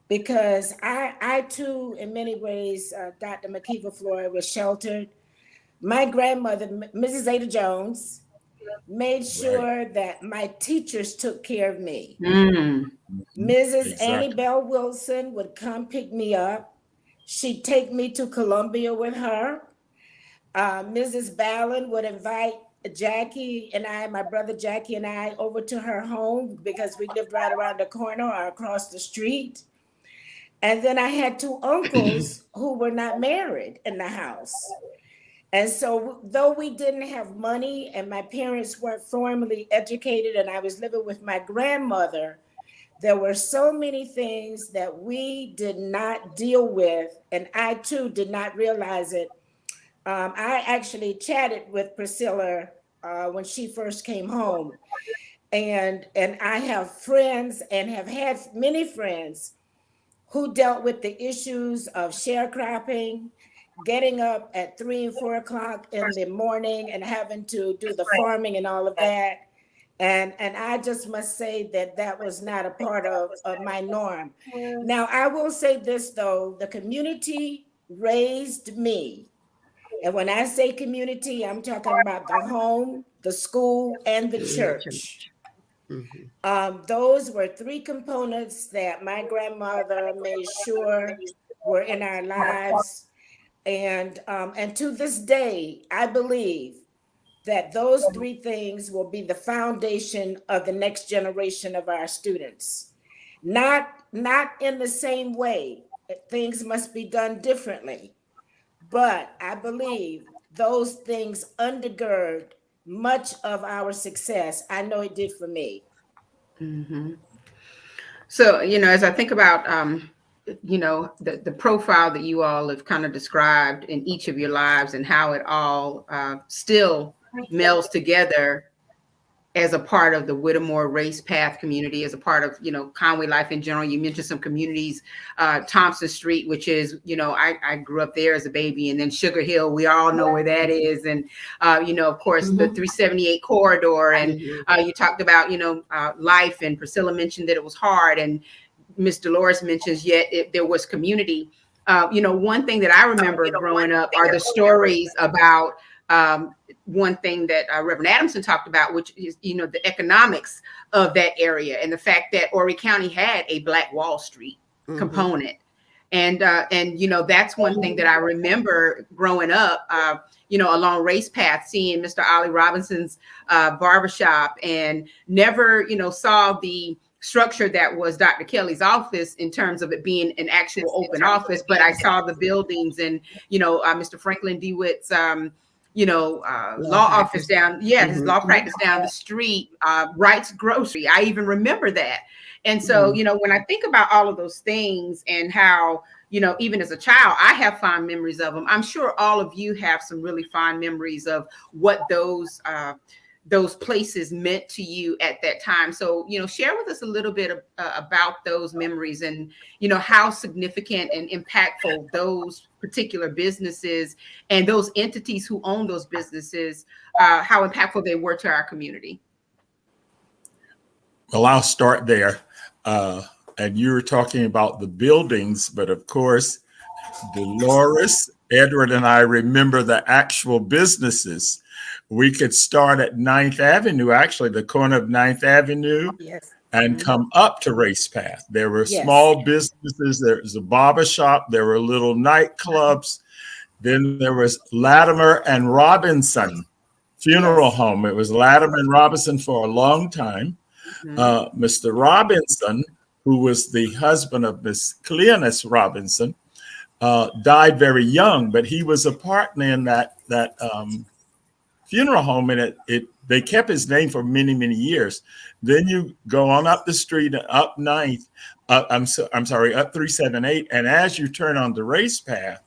Speaker 7: because I too, in many ways, Dr. McKever-Floyd, was sheltered. My grandmother, Mrs. Ada Jones, made sure that my teachers took care of me. Mrs. Annie Bell Wilson would come pick me up. She'd take me to Columbia with her. Mrs. Ballin would invite Jackie and I, my brother Jackie and I, over to her home because we lived right around the corner or across the street. And then I had two uncles who were not married in the house. And so though we didn't have money and my parents weren't formally educated and I was living with my grandmother, there were so many things that we did not deal with. And I too did not realize it. I actually chatted with Priscilla when she first came home. And I have friends and have had many friends who dealt with the issues of sharecropping, getting up at 3 and 4 o'clock in the morning and having to do the farming and all of that. And I just must say that was not a part of my norm. Now, I will say this, though, the community raised me. And when I say community, I'm talking about the home, the school, and the church. Those were three components that my grandmother made sure were in our lives. And to this day, I believe that those three things will be the foundation of the next generation of our students. Not in the same way. Things must be done differently. But I believe those things undergird much of our success. I know it did for me.
Speaker 4: So, as I think about, the profile that you all have kind of described in each of your lives and how it all still melds together as a part of the Whittemore Racepath community, as a part of, Conway life in general. You mentioned some communities, Thompson Street, which is, I grew up there as a baby, and then Sugar Hill, we all know where that is. And, of course, the 378 corridor. And you talked about, life, and Priscilla mentioned that it was hard. And Miss Deloris mentions yet there was community. One thing that I remember growing up are the stories about one thing that Reverend Adamson talked about, which is, the economics of that area and the fact that Horry County had a Black Wall Street component. And that's one thing that I remember growing up, along Racepath, seeing Mr. Ollie Robinson's barbershop, and never, saw the structure that was Dr. Kelly's office in terms of it being an actual open office. But I saw the buildings and, Mr. Franklin DeWitt's law office down, his law practice down the street, Wright's Grocery. I even remember that. And so, when I think about all of those things and how, even as a child, I have fond memories of them. I'm sure all of you have some really fond memories of what those places meant to you at that time. So, share with us a little bit about those memories and, how significant and impactful those particular businesses and those entities who own those businesses, how impactful they were to our community.
Speaker 6: Well, I'll start there. And you were talking about the buildings, but of course, Deloris, Edward, and I remember the actual businesses. We could start at 9th Avenue, actually, the corner of 9th Avenue, and come up to Racepath. There were small businesses. There was a barber shop. There were little nightclubs. Then there was Latimer and Robinson Funeral Home. It was Latimer and Robinson for a long time. Mr. Robinson, who was the husband of Miss Clearness Robinson, died very young, but he was a partner in that funeral home, and they kept his name for many, many years. Then you go on up the street, up 9th, up 378, and as you turn on the Racepath,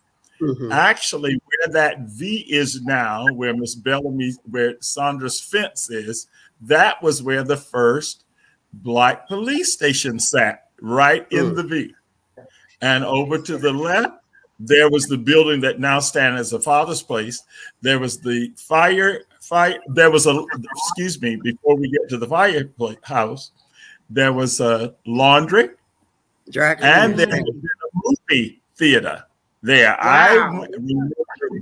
Speaker 6: actually where that V is now, where Miss Bellamy, where Sandra's fence is, that was where the first Black police station sat, right in the V. And over to the left, there was the building that now stands as a Father's Place. There was the before we get to the firehouse, there was a laundry, and there was a movie theater there. Wow. I remember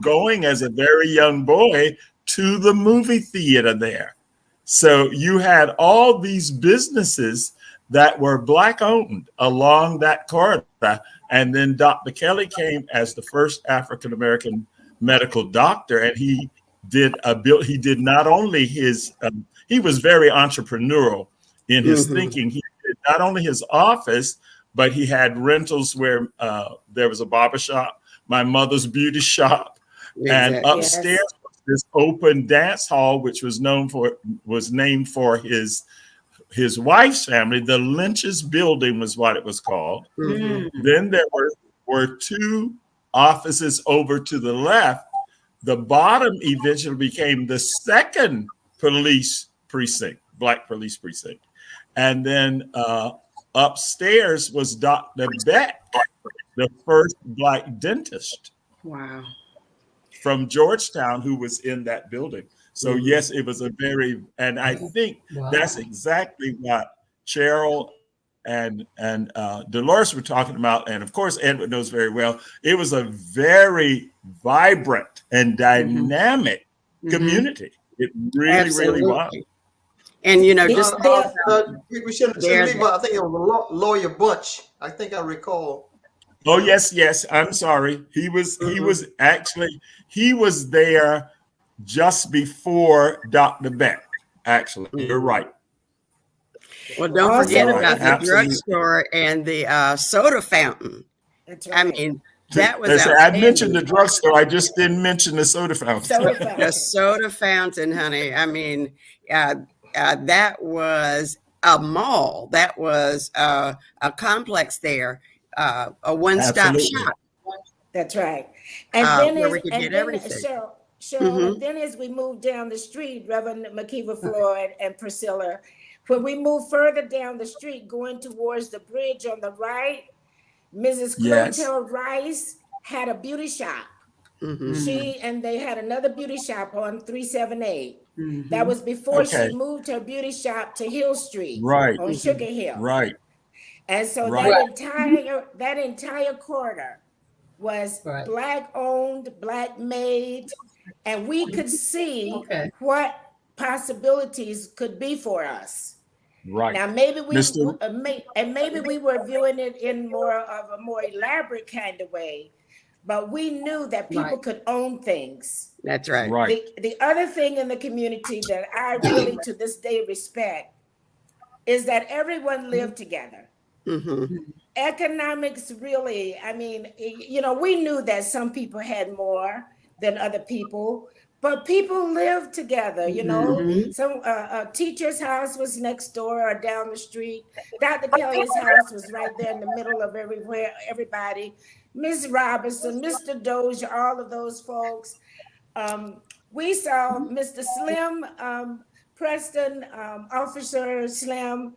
Speaker 6: going as a very young boy to the movie theater there. So you had all these businesses that were Black owned along that corridor. And then Dr. Kelly came as the first African-American medical doctor. And he did not only he was very entrepreneurial in his thinking. He did not only his office, but he had rentals where there was a barbershop, my mother's beauty shop, and upstairs this open dance hall, which was named for his wife's family. The Lynch's building was what it was called. Then there were two offices over to the left. The bottom eventually became the second police precinct, Black police precinct. And then upstairs was Dr. Beck, the first Black dentist.
Speaker 4: Wow. From
Speaker 6: Georgetown, who was in that building. So yes, it was and I think that's exactly what Cheryl and Deloris were talking about. And of course, Edward knows very well, it was a very vibrant and dynamic community. It really was.
Speaker 8: And
Speaker 3: we shouldn't leave. I think it was a lawyer Bunch. I think I recall.
Speaker 6: Oh yes. I'm sorry. He was there just before Dr. Beck. Actually, you're right.
Speaker 8: Well, don't forget about the drugstore and the soda fountain. Right. I mean, that was.
Speaker 6: I mentioned the drugstore. I just didn't mention the soda fountain.
Speaker 8: The soda fountain, honey. I mean, that was a mall. That was a complex there. A one-stop shop.
Speaker 7: That's right. And then
Speaker 8: where we could get everything.
Speaker 7: Cheryl, and then as we moved down the street, Reverend McKever-Floyd and Priscilla, when we moved further down the street, going towards the bridge on the right, Mrs. Clayton Rice had a beauty shop. They had another beauty shop on 378. That was before she moved her beauty shop to Hill Street, on Sugar Hill.
Speaker 6: Right.
Speaker 7: And so that entire corridor was Black owned, Black made, and we could see what possibilities could be for us.
Speaker 6: Right.
Speaker 7: Now maybe we were viewing it in more of a more elaborate kind of way, but we knew that people could own things.
Speaker 8: That's right.
Speaker 6: Right.
Speaker 7: The other thing in the community that I really to this day respect is that everyone lived together. Economics really, I mean, we knew that some people had more than other people, but people lived together, you know. So a teacher's house was next door or down the street. Dr. Kelly's house was right there in the middle of everybody. Miss Robinson, Mr. Dozier, all of those folks. We saw Mr. Slim, Preston, Officer Slim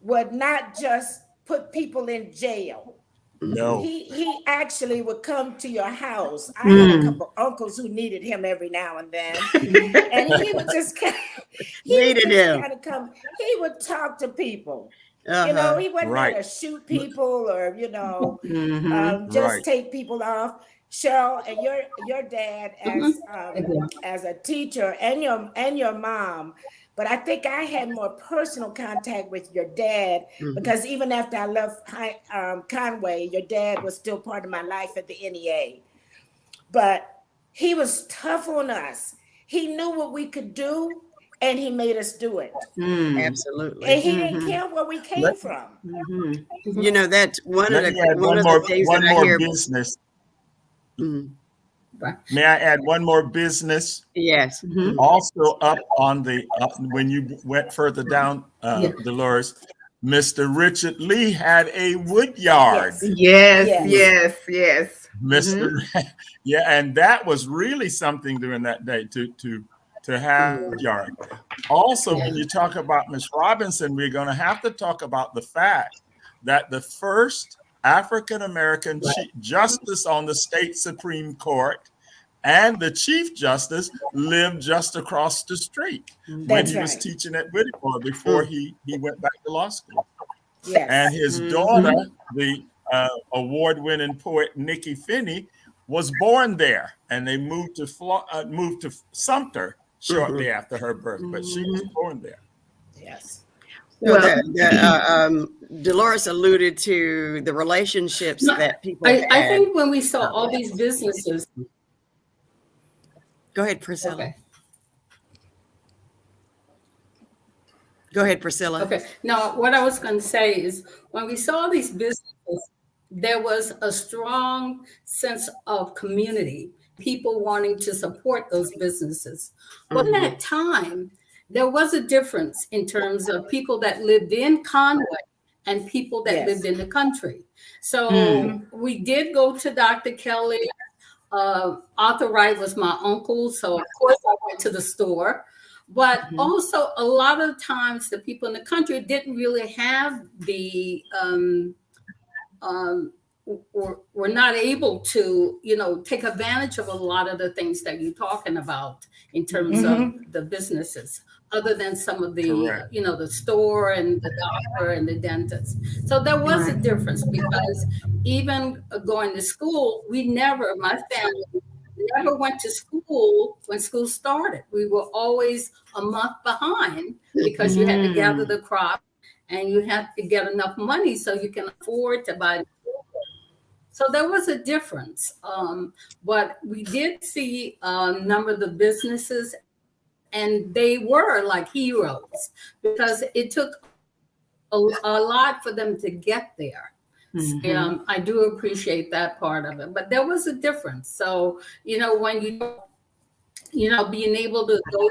Speaker 7: would not just put people in jail.
Speaker 6: No.
Speaker 7: He actually would come to your house. I had a couple uncles who needed him every now and then. And he would just kind of come. He would talk to people. You know, he wasn't there to shoot people or, you know, just take people off. Cheryl, and your dad as a teacher and your mom, but I think I had more personal contact with your dad because even after I left Conway, your dad was still part of my life at the NEA. But he was tough on us. He knew what we could do, and he made us do it.
Speaker 8: Absolutely.
Speaker 7: And he didn't care where we came from.
Speaker 8: You know, that's one of the things that I hear.
Speaker 6: Business. May I add one more business?
Speaker 8: Yes.
Speaker 6: Also up on the when you went further down, Deloris, Mr. Richard Lee had a wood yard.
Speaker 4: Yes.
Speaker 6: Mr. And that was really something during that day to have a yard. Also, when you talk about Miss Robinson, we're going to have to talk about the fact that the first African-American justice on the state Supreme Court and the Chief Justice lived just across the street when he was teaching at Whittemore before he went back to law school.
Speaker 7: Yes.
Speaker 6: And his daughter, the award-winning poet Nikki Finney, was born there, and they moved to Sumter shortly after her birth, but she was born there.
Speaker 7: Yes.
Speaker 8: Well, Deloris alluded to the relationships that people had.
Speaker 9: I think when we saw all these businesses.
Speaker 8: Go ahead, Priscilla.
Speaker 9: Okay.
Speaker 8: Go ahead, Priscilla.
Speaker 9: Okay. Now, what I was going to say is when we saw these businesses, there was a strong sense of community, people wanting to support those businesses. But in that time, there was a difference in terms of people that lived in Conway and people that lived in the country. So we did go to Dr. Kelly. Arthur Wright was my uncle. So, of course, I went to the store. But also, a lot of times, the people in the country didn't really have the were not able to, take advantage of a lot of the things that you're talking about in terms of the businesses, other than some of the, the store and the doctor and the dentist. So there was a difference because even going to school, my family never went to school when school started. We were always a month behind because you had to gather the crop and you had to get enough money so you can afford to buy. So there was a difference. But we did see a number of the businesses, and they were like heroes because it took a lot for them to get there. I do appreciate that part of it, but there was a difference. So, when being able to go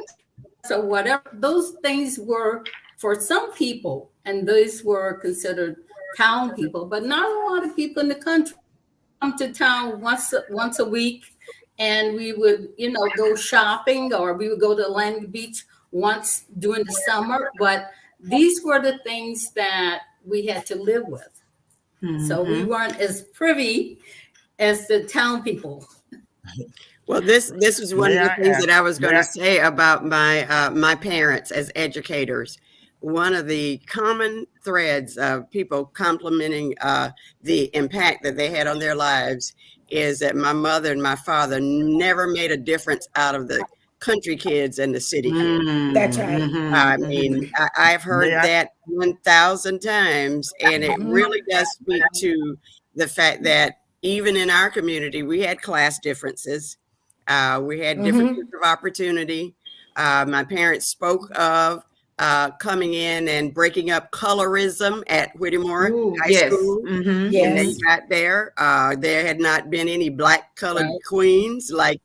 Speaker 9: to whatever, those things were for some people, and those were considered town people, but not a lot of people in the country come to town once a week. And we would, go shopping, or we would go to Atlantic Beach once during the summer. But these were the things that we had to live with. So we weren't as privy as the town people.
Speaker 8: Well, this is one of the things that I was going to say about my parents as educators. One of the common threads of people complimenting the impact that they had on their lives is that my mother and my father never made a difference out of the country kids and the city kids.
Speaker 7: That's right.
Speaker 8: I mean, I've heard that 1,000 times, and it really does speak to the fact that even in our community, we had class differences. We had different groups of opportunity. My parents spoke of coming in and breaking up colorism at Whittemore High School. And they got there. There had not been any black colored queens like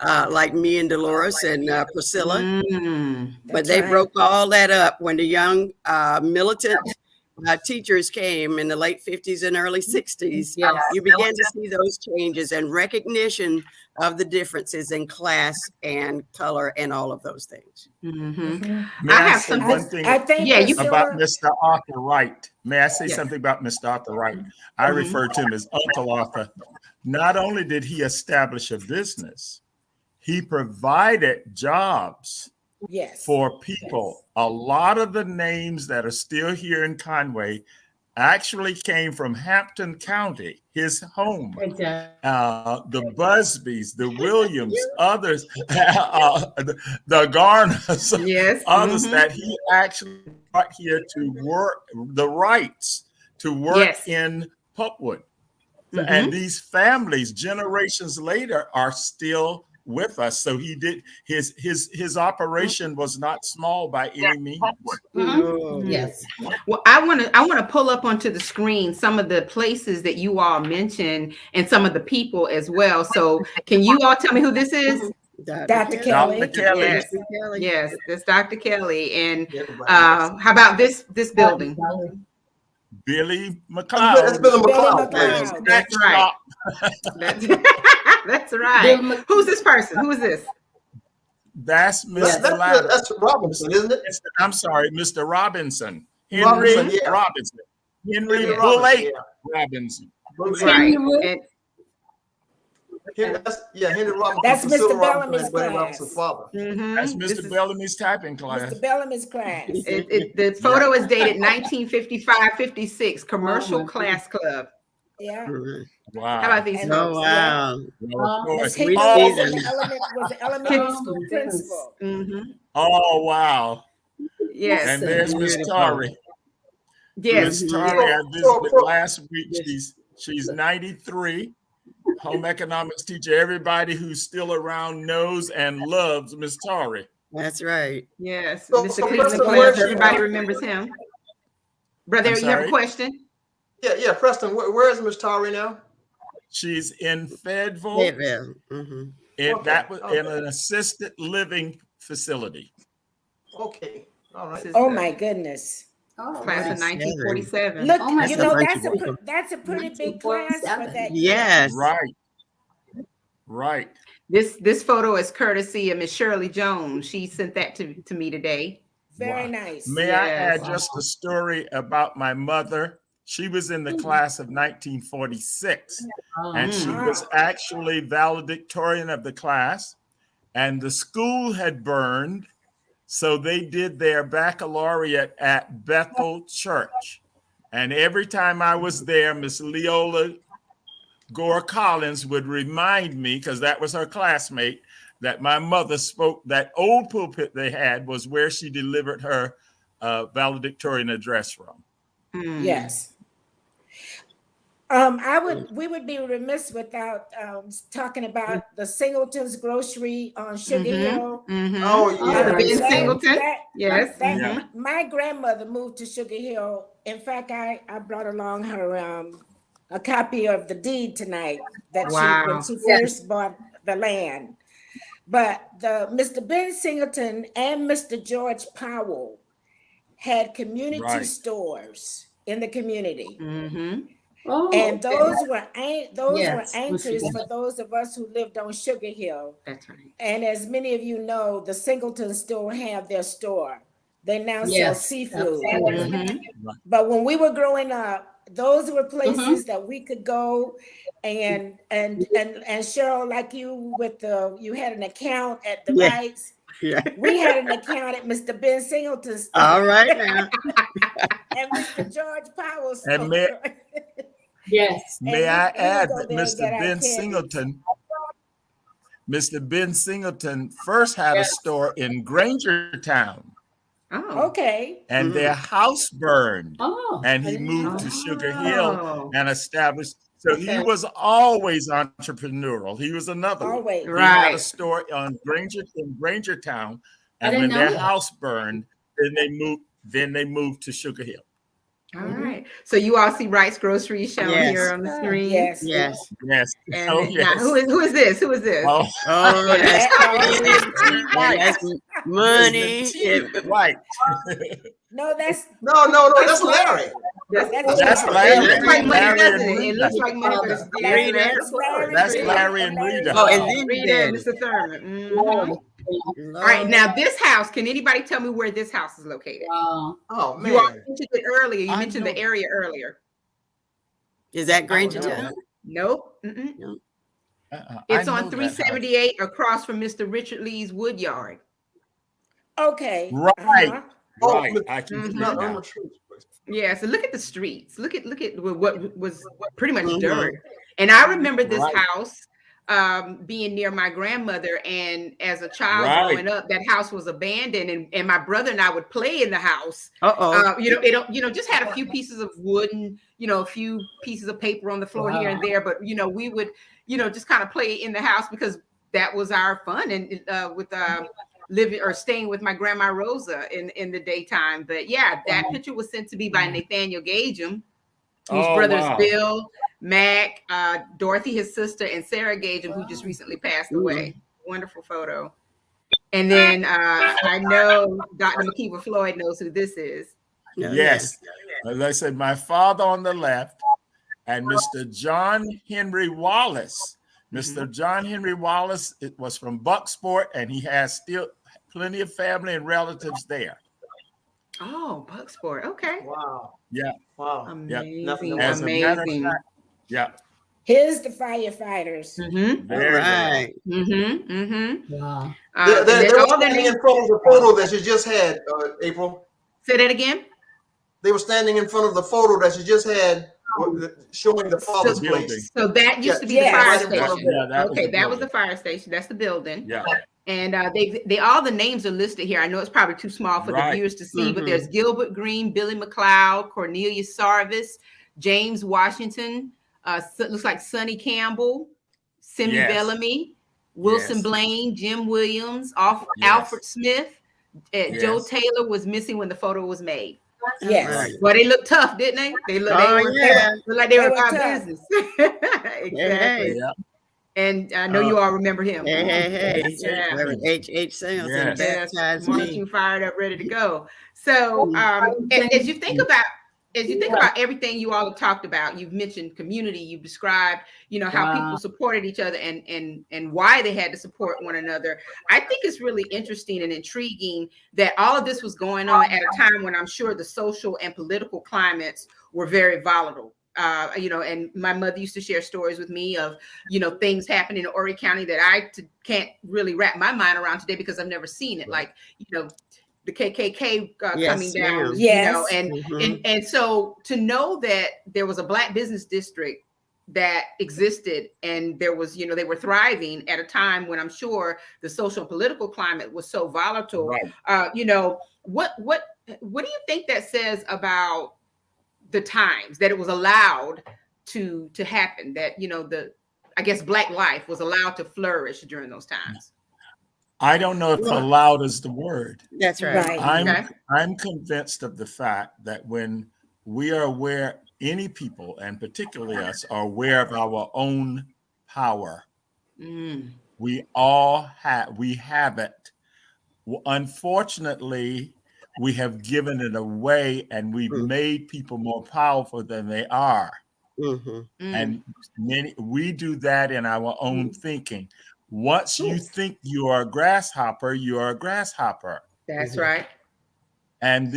Speaker 8: like me and Deloris and Priscilla. But they
Speaker 7: right.
Speaker 8: broke all that up when the young militant teachers came in the late 50s and early 60s.
Speaker 9: Yes.
Speaker 8: You began to see those changes and recognition of the differences in class and color and all of those things.
Speaker 6: May
Speaker 4: I
Speaker 6: I
Speaker 4: have
Speaker 6: say
Speaker 4: some.
Speaker 6: one thing
Speaker 7: I think
Speaker 4: Yeah, you-
Speaker 6: about
Speaker 7: Priscilla,
Speaker 6: Mr. Arthur Wright? May I say
Speaker 4: Yes.
Speaker 6: something about Mr. Arthur Wright? I refer to him as Uncle Arthur. Not only did he establish a business, he provided jobs
Speaker 7: yes.
Speaker 6: for people. A lot of the names that are still here in Conway actually came from Hampton County, his home.
Speaker 9: Exactly.
Speaker 6: The Busbys, the Williams, others, the Garners,
Speaker 4: Yes.
Speaker 6: others that he actually brought here to work, the Wrights to work
Speaker 4: Yes.
Speaker 6: in Pupwood. And these families, generations later, are still with us. So he did his operation was not small by any means.
Speaker 9: Yes.
Speaker 4: Well, I want to pull up onto the screen some of the places that you all mentioned and some of the people as well. So can you all tell me who this is?
Speaker 7: Dr. Kelly.
Speaker 6: Dr. Kelly.
Speaker 4: Yes, yes, that's Dr. Kelly. And how about this building?
Speaker 6: Billy
Speaker 3: That's
Speaker 6: McLeod.
Speaker 3: Billy McLeod.
Speaker 7: Billy
Speaker 3: Yes.
Speaker 7: McLeod.
Speaker 4: That's right. That's right. Who's this person? Who is this?
Speaker 6: That's Mr. Ladder.
Speaker 3: That's Robinson, isn't it?
Speaker 6: I'm sorry, Mr. Robinson.
Speaker 3: Robinson,
Speaker 6: Henry
Speaker 3: yeah.
Speaker 6: Robinson. Henry
Speaker 3: Henry
Speaker 6: Bullock
Speaker 3: Robinson,
Speaker 6: Robinson.
Speaker 4: Right.
Speaker 9: Henry-
Speaker 4: And
Speaker 3: Henry Robinson.
Speaker 7: That's
Speaker 3: Priscilla
Speaker 7: Mr.
Speaker 3: Robinson
Speaker 7: Bellamy's
Speaker 3: and William
Speaker 7: class.
Speaker 3: Robinson's father.
Speaker 6: That's
Speaker 4: this
Speaker 6: Mr.
Speaker 4: is-
Speaker 6: Bellamy's typing class.
Speaker 7: Mr. Bellamy's class.
Speaker 4: the photo is dated 1955-56, Commercial
Speaker 9: Oh, my
Speaker 4: Class Club.
Speaker 7: Yeah.
Speaker 6: Wow.
Speaker 4: How about these
Speaker 7: And-
Speaker 4: folks?
Speaker 8: Oh, wow.
Speaker 6: Well, of
Speaker 7: Miss
Speaker 6: course.
Speaker 7: Hickman
Speaker 8: Oh,
Speaker 7: was the elementary school principal.
Speaker 6: Oh, wow.
Speaker 4: Yes.
Speaker 6: And there's Miss Tari.
Speaker 4: Yes.
Speaker 6: Miss Tari, I visited last week. She's 93. Home economics teacher. Everybody who's still around knows and loves Miss Tari.
Speaker 8: That's right.
Speaker 4: Yes.
Speaker 3: So-
Speaker 4: Mr.
Speaker 3: so
Speaker 4: Cleveland
Speaker 3: Preston,
Speaker 4: class,
Speaker 3: where's she
Speaker 4: everybody
Speaker 3: from?
Speaker 4: remembers him. Brother,
Speaker 6: I'm
Speaker 4: you have a
Speaker 6: sorry?
Speaker 4: question?
Speaker 3: Yeah, Preston. Where is Miss Tari now?
Speaker 6: She's in Fayetteville.
Speaker 8: Fayetteville.
Speaker 6: That was in
Speaker 3: Okay.
Speaker 6: an assisted living facility.
Speaker 3: Okay, all right.
Speaker 4: This is
Speaker 7: Oh
Speaker 4: the
Speaker 7: my goodness.
Speaker 9: Oh,
Speaker 4: class of
Speaker 9: nice.
Speaker 4: 1947.
Speaker 7: Look,
Speaker 9: Oh my
Speaker 7: you
Speaker 8: That's a
Speaker 7: know,
Speaker 8: bunch of people.
Speaker 7: that's a pretty big class for
Speaker 9: 1947.
Speaker 7: that.
Speaker 8: Yes.
Speaker 6: Right.
Speaker 4: This photo is courtesy of Miss Shirley Jones. She sent that to me today.
Speaker 7: Very
Speaker 6: Wow.
Speaker 7: nice.
Speaker 6: May I
Speaker 4: Yes.
Speaker 6: add just a story about my mother? She was in the class of 1946, and she was actually valedictorian of the class, and the school had burned, so they did their baccalaureate at Bethel Church. And every time I was there, Miss Leola Gore Collins would remind me, because that was her classmate, that my mother spoke, that old pulpit they had was where she delivered her valedictorian address from.
Speaker 7: Yes. We would be remiss without talking about the Singleton's Grocery on Sugar Hill.
Speaker 3: Oh, yeah.
Speaker 4: Ben
Speaker 7: That-
Speaker 4: Singleton?
Speaker 7: that-
Speaker 4: Yes.
Speaker 7: that-
Speaker 6: Yeah.
Speaker 7: My grandmother moved to Sugar Hill. In fact, I brought along her a copy of the deed tonight that
Speaker 4: Wow.
Speaker 7: when she first bought the land. But Mr. Ben Singleton and Mr. George Powell had community
Speaker 6: Right.
Speaker 7: stores in the community.
Speaker 9: Oh,
Speaker 7: And those
Speaker 9: okay.
Speaker 7: were
Speaker 9: Yes,
Speaker 7: anchors
Speaker 9: yes.
Speaker 7: for those of us who lived on Sugar Hill.
Speaker 4: That's right.
Speaker 7: And as many of you know, the Singletons still have their store. They now sell
Speaker 9: Yes,
Speaker 7: seafood.
Speaker 9: absolutely.
Speaker 7: But when we were growing up, those were places that we could go and Cheryl, like you you had an account at the
Speaker 8: Yeah.
Speaker 7: Rights.
Speaker 8: Yeah.
Speaker 7: We had an account at Mr. Ben Singleton's store.
Speaker 8: All right now.
Speaker 7: And Mr. George Powell's
Speaker 6: And
Speaker 7: store.
Speaker 9: Yes.
Speaker 6: May
Speaker 7: And
Speaker 6: I
Speaker 7: we
Speaker 6: add
Speaker 7: go
Speaker 6: that
Speaker 7: there and
Speaker 6: Mr.
Speaker 7: get our
Speaker 6: Ben
Speaker 7: candies.
Speaker 6: Singleton first had a store in Grangertown,
Speaker 4: Oh.
Speaker 7: Okay.
Speaker 6: and their house burned,
Speaker 9: Oh.
Speaker 6: and
Speaker 9: I
Speaker 6: he
Speaker 9: didn't
Speaker 6: moved
Speaker 9: know.
Speaker 6: to Sugar Hill
Speaker 4: Oh.
Speaker 6: and established. So he
Speaker 9: Okay.
Speaker 6: was always entrepreneurial. He was another one.
Speaker 7: Always.
Speaker 6: He had a
Speaker 4: Right.
Speaker 6: store in Grangertown,
Speaker 9: I
Speaker 6: and
Speaker 9: didn't
Speaker 6: when their
Speaker 9: know that.
Speaker 6: house burned, then they moved to Sugar Hill.
Speaker 4: All right. So you all see Wright's Groceries shown
Speaker 8: Yes.
Speaker 4: here on the screen.
Speaker 7: Yes.
Speaker 8: Yes.
Speaker 6: Yes.
Speaker 4: And
Speaker 6: Oh,
Speaker 4: now,
Speaker 6: yes.
Speaker 4: who is this? Who is this?
Speaker 6: Oh,
Speaker 8: Oh, that's
Speaker 6: right.
Speaker 8: that's money.
Speaker 6: Right.
Speaker 7: No, that's
Speaker 3: No, that's Larry.
Speaker 6: That's
Speaker 4: It
Speaker 6: Larry.
Speaker 4: looks like money,
Speaker 6: Larry
Speaker 4: doesn't
Speaker 6: and
Speaker 4: it? It
Speaker 6: Rita.
Speaker 4: looks like money, but it's
Speaker 8: Larry,
Speaker 6: That's Larry and Rita.
Speaker 8: Oh, and then
Speaker 4: Rita and Mr. Thurman. Mhm.
Speaker 8: Lord.
Speaker 4: All right, now this house, can anybody tell me where this house is located?
Speaker 9: Wow.
Speaker 3: Oh man.
Speaker 4: You all mentioned it earlier. You
Speaker 6: I
Speaker 4: mentioned the
Speaker 6: know.
Speaker 4: area earlier.
Speaker 8: Is that
Speaker 6: Granger
Speaker 8: Grangertown?
Speaker 4: Nope. Mm-mm.
Speaker 6: I
Speaker 4: It's
Speaker 6: know
Speaker 4: on
Speaker 6: that
Speaker 4: 378 across from Mr. Richard Lee's wood yard.
Speaker 7: okay.
Speaker 6: Right.
Speaker 7: Uh-huh.
Speaker 3: Oh,
Speaker 6: Right. I can see
Speaker 3: not
Speaker 6: it
Speaker 3: on
Speaker 6: now.
Speaker 3: the street.
Speaker 4: Yeah, so look at the streets. Look at what was pretty much
Speaker 8: Mhm.
Speaker 4: dirt. And I remember this
Speaker 6: Right.
Speaker 4: house being near my grandmother. And as a child
Speaker 6: Right.
Speaker 4: growing up, that house was abandoned, and my brother and I would play in the house.
Speaker 8: Uh-oh.
Speaker 4: It just had a few pieces of wood and a few pieces of paper on the floor here and there. But we would just kind of play in the house because that was our fun, and with living or staying with my grandma Rosa in the daytime. But yeah, that picture was sent to me by Nathaniel Gagem, whose
Speaker 6: Oh,
Speaker 4: brothers
Speaker 6: wow.
Speaker 4: Bill, Mac, Dorothy, his sister, and Sarah Gagem, who just recently passed away. Wonderful photo. And then I know Dr. McKever-Floyd knows who this is.
Speaker 6: Yes. As I said, my father on the left and Mr. John Henry Wallace. Mr. John Henry Wallace, it was from Bucksport, and he has still plenty of family and relatives there.
Speaker 4: Oh, Bucksport. Okay.
Speaker 3: Wow.
Speaker 6: Yeah.
Speaker 3: Wow.
Speaker 4: Amazing.
Speaker 3: Nothing
Speaker 6: As a matter of
Speaker 4: Amazing.
Speaker 6: fact, yeah.
Speaker 7: Here's the firefighters.
Speaker 4: Mm-hmm.
Speaker 6: Very good.
Speaker 8: Right.
Speaker 4: Mm-hmm. Mm-hmm.
Speaker 9: Wow.
Speaker 3: They were
Speaker 4: All their
Speaker 3: standing
Speaker 4: names.
Speaker 3: in front of the photo that you just had, April.
Speaker 4: Say that again.
Speaker 3: They were standing in front of the photo that you just had, showing the father's
Speaker 6: building.
Speaker 3: place.
Speaker 4: So that used to be
Speaker 7: Yeah,
Speaker 4: the fire
Speaker 3: right in front of
Speaker 4: station.
Speaker 6: Yeah, that was
Speaker 4: Okay,
Speaker 6: the
Speaker 4: that was the
Speaker 6: building.
Speaker 4: fire station. That's the building.
Speaker 6: Yeah.
Speaker 4: And they all the names are listed here. I know it's probably too small for the
Speaker 6: Right.
Speaker 4: viewers to see, but there's Gilbert Green, Billy McLeod, Cornelius Sarvis, James Washington, looks like Sonny Campbell, Simi
Speaker 6: Yes.
Speaker 4: Bellamy, Wilson
Speaker 6: Yes.
Speaker 4: Blaine, Jim Williams,
Speaker 6: Yes.
Speaker 4: Alfred Smith. Joe
Speaker 6: Yes.
Speaker 4: Taylor was missing when the photo was made.
Speaker 7: Yes.
Speaker 8: Right.
Speaker 4: Well, they looked tough, didn't they? They looked like they
Speaker 7: They
Speaker 4: were
Speaker 7: were
Speaker 4: about
Speaker 7: tough.
Speaker 4: business.
Speaker 8: Hey,
Speaker 4: Exactly.
Speaker 6: Yeah.
Speaker 4: And I know you all remember him.
Speaker 8: hey.
Speaker 4: Yeah.
Speaker 8: Reverend H. Sales and
Speaker 6: Yes.
Speaker 8: baptized
Speaker 4: Marching,
Speaker 8: me.
Speaker 4: fired up, ready to go. So, and as you think about everything you all have talked about, you've mentioned community, you've described, how people supported each other and why they had to support one another. I think it's really interesting and intriguing that all of this was going on at a time when I'm sure the social and political climates were very volatile. And my mother used to share stories with me of, things happening in Horry County that I can't really wrap my mind around today because I've never seen it. Like, the KKK coming down,
Speaker 7: Yes.
Speaker 4: and so to know that there was a Black business district that existed and there was, they were thriving at a time when I'm sure the social and political climate was so volatile.
Speaker 6: Right.
Speaker 4: What do you think that says about the times that it was allowed to happen, that I guess Black life was allowed to flourish during those times?
Speaker 6: I don't know if allowed is the word.
Speaker 8: That's right.
Speaker 6: I'm convinced of the fact that when we are aware, any people, and particularly us, are aware of our own power, we have it. Unfortunately, we have given it away and we've made people more powerful than they are. And we do that in our own thinking. Once you think you are a grasshopper, you are a grasshopper.
Speaker 4: That's right.
Speaker 6: And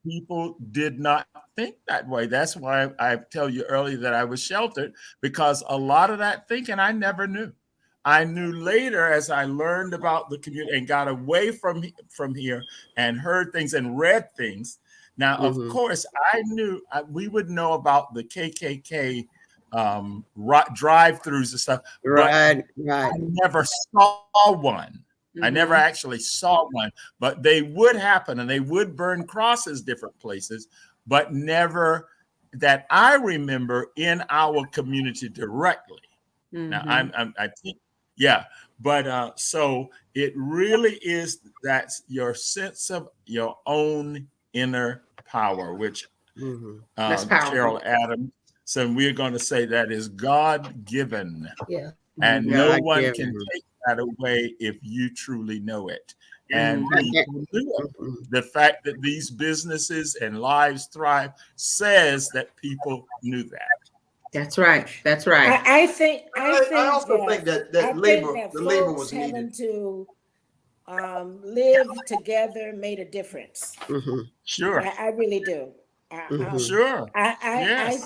Speaker 6: people did not think that way. That's why I tell you earlier that I was sheltered, because a lot of that thinking I never knew. I knew later as I learned about the community and got away from here and heard things and read things. Now, of course, I knew we would know about the KKK drive-throughs and stuff.
Speaker 8: Right.
Speaker 6: I never saw one. I never actually saw one, but they would happen and they would burn crosses different places, but never that I remember in our community directly. Now, I think, yeah, but so it really is that your sense of your own inner power, which
Speaker 4: That's powerful.
Speaker 6: Cheryl Adams. So we're going to say that is God-given.
Speaker 9: Yeah.
Speaker 6: And no one
Speaker 8: God-given.
Speaker 6: can take that away if you truly know it. And people knew it. The fact that these businesses and lives thrive says that people knew that.
Speaker 4: That's right. That's right.
Speaker 7: I
Speaker 3: also think that the labor was
Speaker 7: having
Speaker 3: needed.
Speaker 7: to live together made a difference.
Speaker 6: Sure.
Speaker 7: I really do.
Speaker 6: Sure.
Speaker 7: I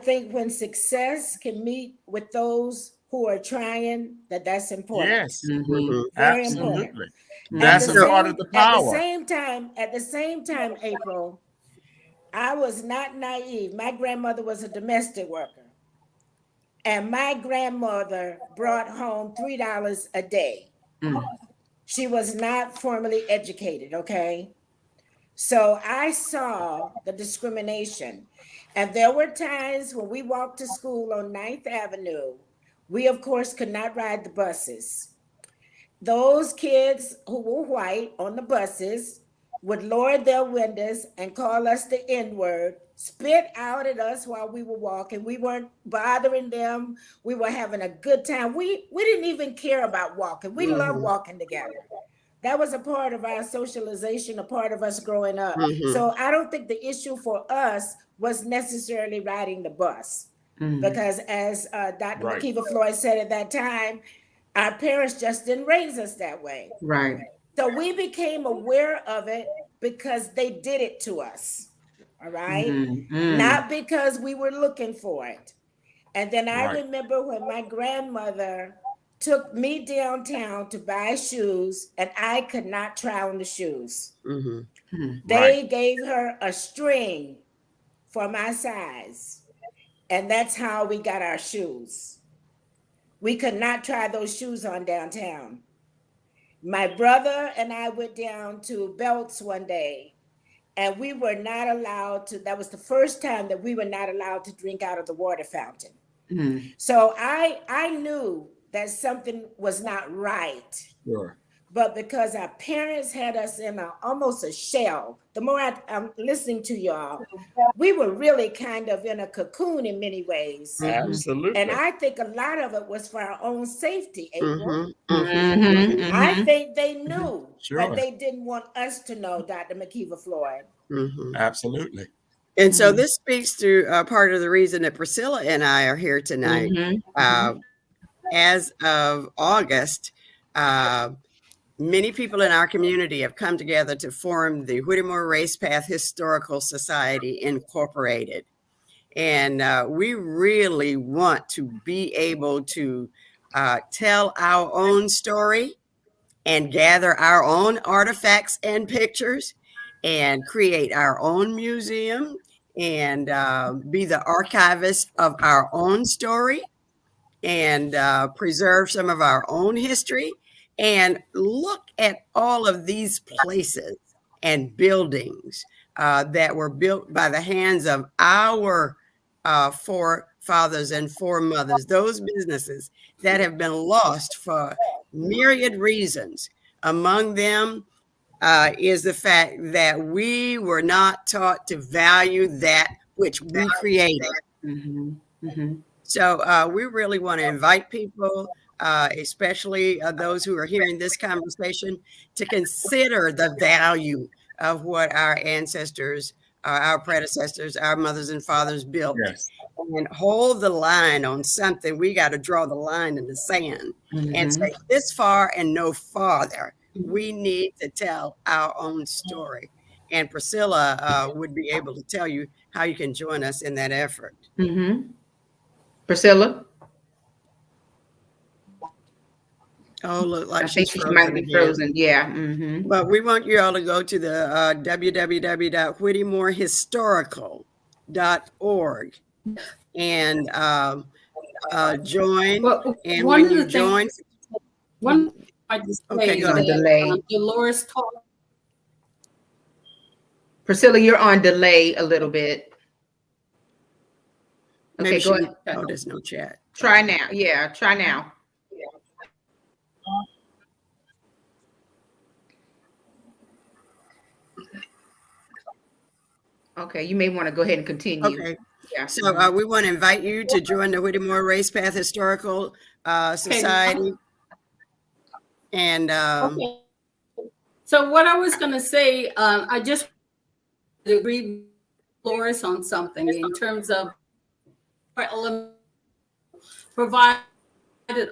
Speaker 7: think when success can meet with those who are trying, that's important.
Speaker 6: Yes.
Speaker 7: Very
Speaker 6: Absolutely.
Speaker 7: important.
Speaker 6: That's a part of the power.
Speaker 7: At the same time, April, I was not naive. My grandmother was a domestic worker, and my grandmother brought home $3 a day. She was not formally educated, okay? So I saw the discrimination. And there were times when we walked to school on 9th Avenue, we of course could not ride the buses. Those kids who were white on the buses would lower their windows and call us the N-word, spit out at us while we were walking. We weren't bothering them. We were having a good time. We didn't even care about walking. We loved walking together. That was a part of our socialization, a part of us growing up. So I don't think the issue for us was necessarily riding the bus. Because as Dr. McKever-Floyd said at that time, our parents just didn't raise us that way.
Speaker 4: Right.
Speaker 7: So we became aware of it because they did it to us. All right. Not because we were looking for it. And then I remember when my grandmother took me downtown to buy shoes, and I could not try on the shoes. They gave her a string for my size, and that's how we got our shoes. We could not try those shoes on downtown. My brother and I went down to Belts one day, and we were not allowed to. That was the first time that we were not allowed to drink out of the water fountain. So I knew that something was not right.
Speaker 6: Sure.
Speaker 7: But because our parents had us in almost a shell, the more I'm listening to y'all, we were really kind of in a cocoon in many ways.
Speaker 6: Absolutely.
Speaker 7: And I think a lot of it was for our own safety, April. I think they knew, but they didn't want us to know, Dr. McKever-Floyd.
Speaker 6: Absolutely.
Speaker 8: And so this speaks to part of the reason that Priscilla and I are here tonight. As of August, many people in our community have come together to form the Whittemore Racepath Historical Society Incorporated. And we really want to be able to tell our own story and gather our own artifacts and pictures and create our own museum and be the archivist of our own story and preserve some of our own history and look at all of these places and buildings that were built by the hands of our forefathers and foremothers, those businesses that have been lost for myriad reasons. Among them is the fact that we were not taught to value that which we created. So we really want to invite people, especially those who are hearing this conversation, to consider the value of what our ancestors, our predecessors, our mothers and fathers built, and hold the line on something. We got to draw the line in the sand and say this far and no farther. We need to tell our own story. And Priscilla would be able to tell you how you can join us in that effort.
Speaker 4: Priscilla?
Speaker 8: Oh, look like
Speaker 4: I think she might be frozen. Yeah.
Speaker 8: But we want you all to go to the www.whittemorehistorical.org and join.
Speaker 9: Well,
Speaker 8: and when you join,
Speaker 9: I just
Speaker 4: okay,
Speaker 9: say
Speaker 4: on
Speaker 9: that,
Speaker 4: delay.
Speaker 9: Deloris talked.
Speaker 4: Priscilla, you're on delay a little bit. Okay, go ahead.
Speaker 8: Oh, there's no chat.
Speaker 4: Try now. Yeah, try now. Okay, you may want to go ahead and continue.
Speaker 8: Okay.
Speaker 4: Yeah.
Speaker 8: So we want to invite you to join the Whittemore Racepath Historical Society. And
Speaker 9: Okay. So what I was going to say, I just agree with Deloris on something in terms of provided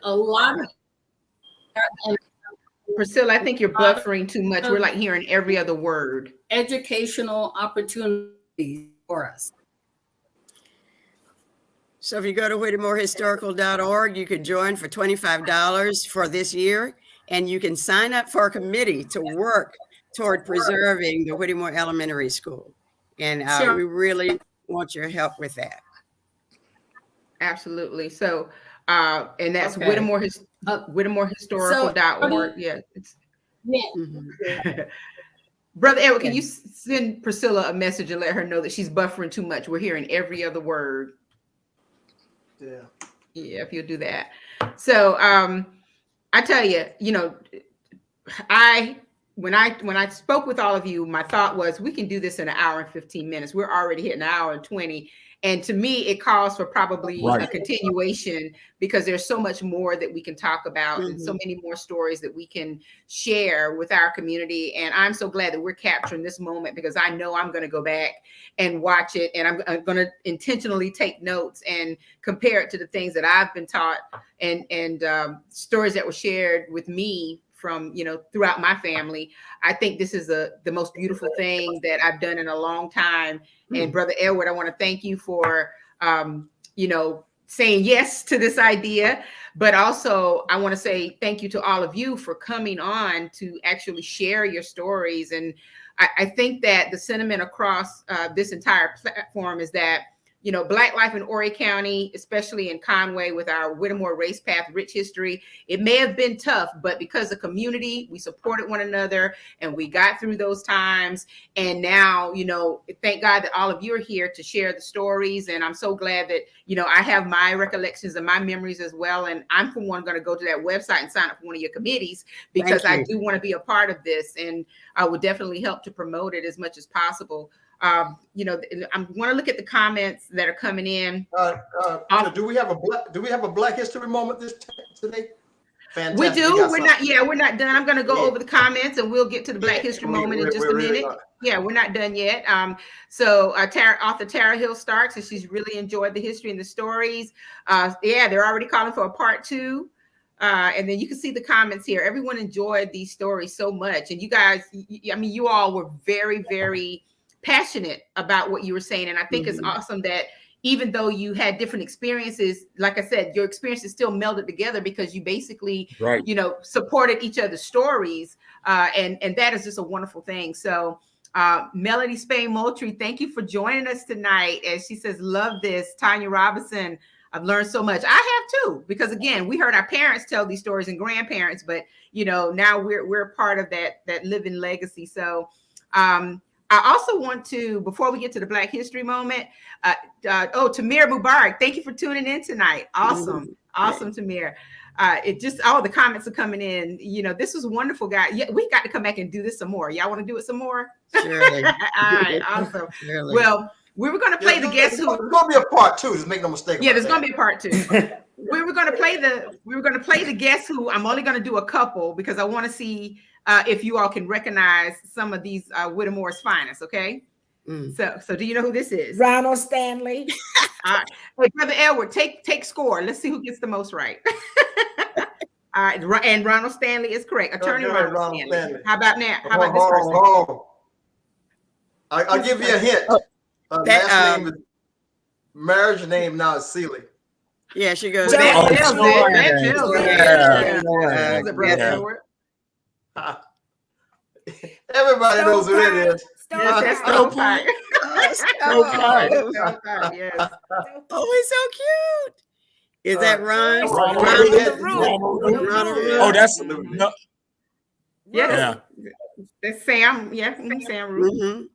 Speaker 9: a lot of
Speaker 4: Priscilla, I think you're buffering too much. We're like hearing every other word.
Speaker 9: Educational opportunities for us.
Speaker 8: so if you go to whittemorehistorical.org, you could join for $25 for this year, and you can sign up for a committee to work toward preserving the Whittemore Elementary School. And
Speaker 9: Sure.
Speaker 8: we really want your help with that.
Speaker 4: Absolutely. So, and that's
Speaker 9: Okay.
Speaker 4: whittemorehistorical.org. Yeah.
Speaker 9: Yeah.
Speaker 8: Mhm.
Speaker 4: Brother Edward, can you send Priscilla a message and let her know that she's buffering too much? We're hearing every other word.
Speaker 3: Yeah.
Speaker 4: Yeah, if you'll do that. So I tell you, when I spoke with all of you, my thought was we can do this in an hour and 15 minutes. We're already hitting an hour and 20. And to me, it calls for probably a continuation because there's so much more that we can talk about and so many more stories that we can share with our community. And I'm so glad that we're capturing this moment because I know I'm going to go back and watch it. And I'm going to intentionally take notes and compare it to the things that I've been taught and stories that were shared with me from, throughout my family. I think this is the most beautiful thing that I've done in a long time. And Brother Edward, I want to thank you for, saying yes to this idea. But also I want to say thank you to all of you for coming on to actually share your stories. And I think that the sentiment across this entire platform is that, Black life in Horry County, especially in Conway with our Whittemore Racepath rich history, it may have been tough, but because the community, we supported one another and we got through those times. And now, thank God that all of you are here to share the stories. And I'm so glad that, I have my recollections and my memories as well. And I'm for one going to go to that website and sign up for one of your committees because I do want to be a part of this. And I would definitely help to promote it as much as possible. I want to look at the comments that are coming in.
Speaker 3: So do we have a Black History moment today? Fantastic.
Speaker 4: We do. We're not done. I'm going to go over the comments and we'll get to the Black History moment in just a minute. Yeah, we're not done yet. So author Tara Hill Starks, and she's really enjoyed the history and the stories. They're already calling for a part 2. And then you can see the comments here. Everyone enjoyed these stories so much. And you guys, you all were very, very passionate about what you were saying. And I think it's awesome that even though you had different experiences, like I said, your experiences still melded together because you basically, supported each other's stories. And that is just a wonderful thing. So Melody Spain Moultrie, thank you for joining us tonight. And she says, love this. Tanya Robinson, I've learned so much. I have too, because again, we heard our parents tell these stories and grandparents, but now we're part of that living legacy. So I also want to, before we get to the Black History moment, Tamir Mubarak, thank you for tuning in tonight. Awesome. Awesome, Tamir. The comments are coming in. This was wonderful, guys. Yeah, we got to come back and do this some more. Y'all want to do it some more?
Speaker 8: Surely.
Speaker 4: All right, awesome.
Speaker 8: Surely.
Speaker 4: Well, we were going to play the Guess Who.
Speaker 3: There's going to be a part 2. Just make no mistake.
Speaker 4: Yeah, there's going to be a part 2. We were going to play the Guess Who. I'm only going to do a couple because I want to see if you all can recognize some of these Whittemore's finest, okay? So do you know who this is?
Speaker 7: Ronald Stanley.
Speaker 4: All right. Hey, Brother Edward, take score. Let's see who gets the most right. All right, and Ronald Stanley is correct. Attorney Ronald Stanley. How about now? How about this person?
Speaker 3: I'll give you a hint. Last name is marriage name now is Seeley.
Speaker 8: Yeah, she goes.
Speaker 4: That tells it.
Speaker 3: Everybody knows who that is.
Speaker 4: That's Stovepipe. Yes.
Speaker 8: Oh, he's so cute. Is that Ron?
Speaker 6: Oh, that's no.
Speaker 4: Yeah. That's Sam. Yeah, Sam Root.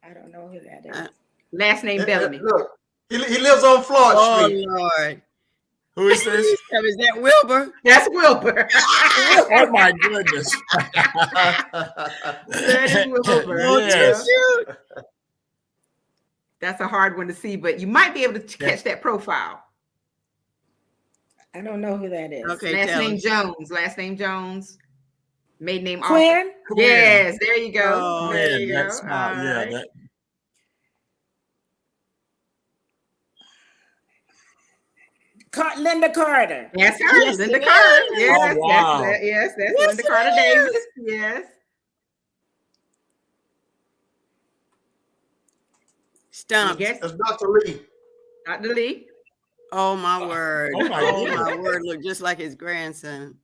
Speaker 7: I don't know who that is.
Speaker 4: Last name Bellamy.
Speaker 3: Look, he lives on Florida Street.
Speaker 8: Oh Lord.
Speaker 6: Who is this?
Speaker 8: Is that Wilbur?
Speaker 4: That's Wilbur.
Speaker 6: Oh my goodness.
Speaker 4: That is Wilbur.
Speaker 6: Yes.
Speaker 4: That's a hard one to see, but you might be able to catch that profile.
Speaker 7: I don't know who that is.
Speaker 8: Okay,
Speaker 4: Last name Jones. Last name Jones. Maiden name
Speaker 7: Quinn?
Speaker 4: Yes, there you go.
Speaker 8: Oh,
Speaker 4: there you go.
Speaker 6: That's smart. Yeah,
Speaker 4: right.
Speaker 6: that,
Speaker 7: Linda Carter.
Speaker 4: That's her.
Speaker 8: Yes,
Speaker 4: Linda
Speaker 8: it
Speaker 4: Carter.
Speaker 8: is.
Speaker 4: Yes,
Speaker 6: Oh, wow.
Speaker 4: that's
Speaker 8: Yes,
Speaker 4: Linda
Speaker 8: it
Speaker 4: Carter
Speaker 8: is.
Speaker 4: Davis. Yes.
Speaker 8: Stump.
Speaker 4: Yes,
Speaker 3: That's Dr. Lee.
Speaker 4: Dr. Lee.
Speaker 8: Oh my word.
Speaker 6: Oh, my goodness.
Speaker 8: my word. Look just like his grandson.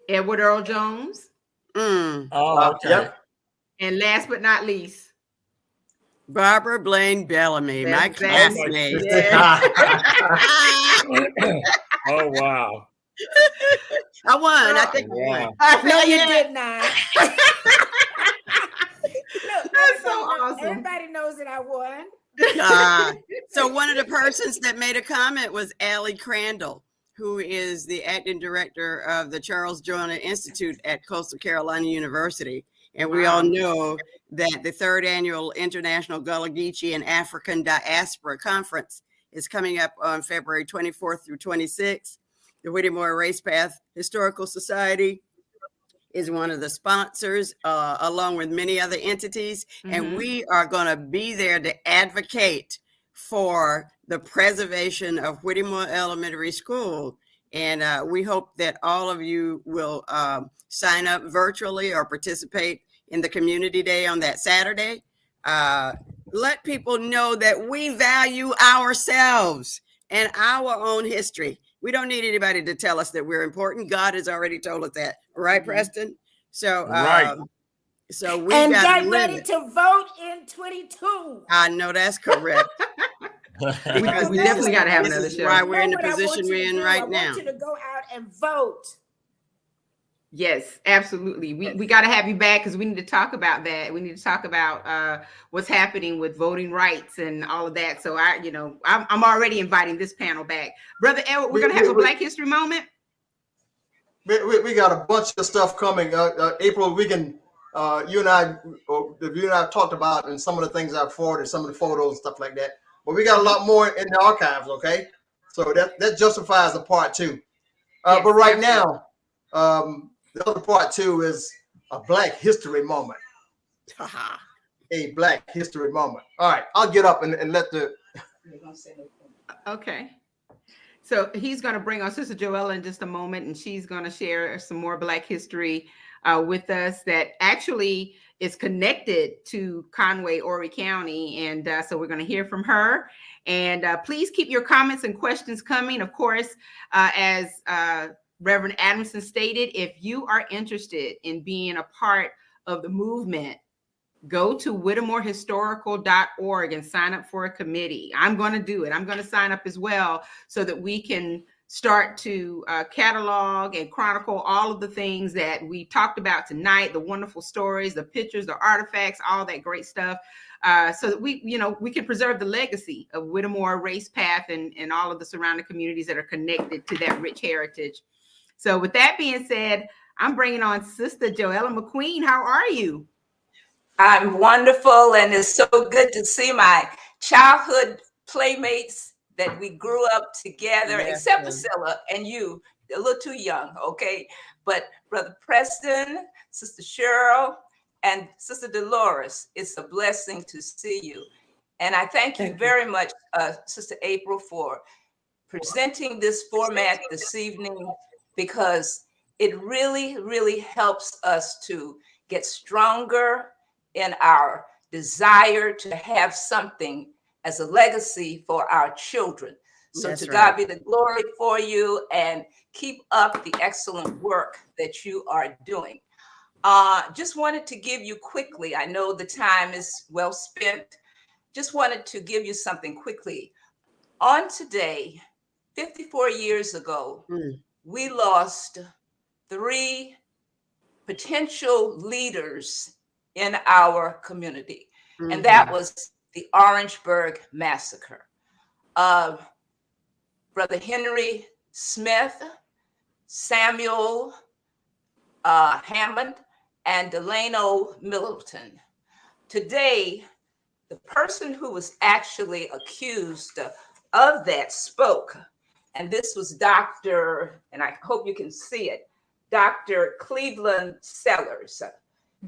Speaker 4: Edward Earl Jones.
Speaker 8: Mm.
Speaker 6: oh, okay.
Speaker 3: Yep.
Speaker 4: And last but not least,
Speaker 8: Barbara Blaine Bellamy, my
Speaker 4: That's exactly-
Speaker 8: classmate.
Speaker 6: Oh, wow.
Speaker 8: I won. I think I
Speaker 6: Wow.
Speaker 8: won.
Speaker 7: No, you did not.
Speaker 4: That's so awesome.
Speaker 7: Everybody knows that I won.
Speaker 8: So one of the persons that made a comment was Allie Crandall, who is the acting director of the Charles Joiner Institute at Coastal Carolina University. And we all know that the 3rd annual International Gullah Geechee and African Diaspora Conference is coming up on February 24th through 26th. The Whittemore Racepath Historical Society is one of the sponsors, along with many other entities. And we are going to be there to advocate for the preservation of Whittemore Elementary School. And we hope that all of you will sign up virtually or participate in the community day on that Saturday. Let people know that we value ourselves and our own history. We don't need anybody to tell us that we're important. God has already told us that, right, Preston? So,
Speaker 6: Right.
Speaker 8: So we
Speaker 7: And
Speaker 8: got
Speaker 7: get ready to vote in 22.
Speaker 8: I know that's correct.
Speaker 4: Because we definitely got to have
Speaker 8: This
Speaker 4: another
Speaker 8: is
Speaker 4: show.
Speaker 8: why we're in the
Speaker 7: Know what I want
Speaker 8: position
Speaker 7: you to
Speaker 8: we're in
Speaker 7: do?
Speaker 8: right
Speaker 7: I
Speaker 8: now.
Speaker 7: want you to go out and vote.
Speaker 4: Yes, absolutely. We got to have you back because we need to talk about that. We need to talk about what's happening with voting rights and all of that. So I'm already inviting this panel back. Brother Edward, we're going to have a Black History moment.
Speaker 3: We got a bunch of stuff coming. April, we can, you and I talked about and some of the things I've forwarded, some of the photos and stuff like that. But we got a lot more in the archives, okay? So that justifies the part 2.
Speaker 4: Yes,
Speaker 3: but right
Speaker 4: absolutely.
Speaker 3: now, the other part 2 is a Black History moment. A Black History moment. All right, I'll get up and let the...
Speaker 4: Okay. So he's going to bring on Sister Joella in just a moment, and she's going to share some more Black history with us that actually is connected to Conway, Horry County. And so we're going to hear from her. And please keep your comments and questions coming. Of course, as Reverend Adamson stated, if you are interested in being a part of the movement, go to whittemorehistorical.org and sign up for a committee. I'm going to do it. I'm going to sign up as well so that we can start to catalog and chronicle all of the things that we talked about tonight, the wonderful stories, the pictures, the artifacts, all that great stuff, so that we can preserve the legacy of Whittemore, Racepath, and all of the surrounding communities that are connected to that rich heritage. So with that being said, I'm bringing on Sister Joella McQueen. How are you?
Speaker 10: I'm wonderful, and it's so good to see my childhood playmates that we grew up together, except Priscilla and you, a little too young, okay? But Brother Preston, Sister Cheryl, and Sister Deloris, it's a blessing to see you. And I thank you very much, Sister April, for presenting this format this evening, because it really, really helps us to get stronger in our desire to have something as a legacy for our children. So
Speaker 8: That's
Speaker 10: to
Speaker 8: right.
Speaker 10: God be the glory for you, and keep up the excellent work that you are doing. Just wanted to give you quickly, I know the time is well spent, just wanted to give you something quickly. On today, 54 years ago, we lost 3 potential leaders in our community. And that was the Orangeburg Massacre. Brother Henry Smith, Samuel Hammond, and Delano Middleton. Today, the person who was actually accused of that spoke, and this was Dr., and I hope you can see it, Dr. Cleveland Sellers.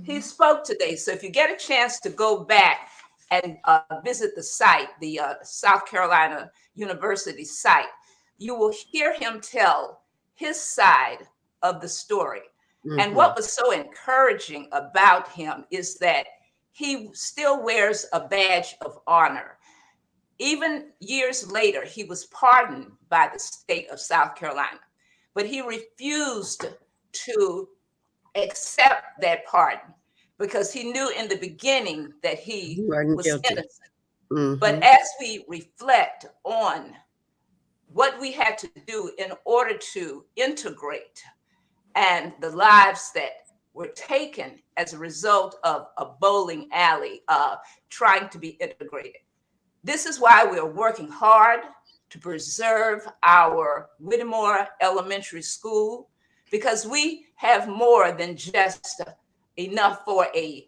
Speaker 10: He spoke today. So if you get a chance to go back and visit the site, the South Carolina University site, you will hear him tell his side of the story. And what was so encouraging about him is that he still wears a badge of honor. Even years later, he was pardoned by the state of South Carolina, but he refused to accept that pardon because he knew in the beginning that he was innocent. But as we reflect on what we had to do in order to integrate and the lives that were taken as a result of a bowling alley trying to be integrated. This is why we're working hard to preserve our Whittemore Elementary School, because we have more than just enough for a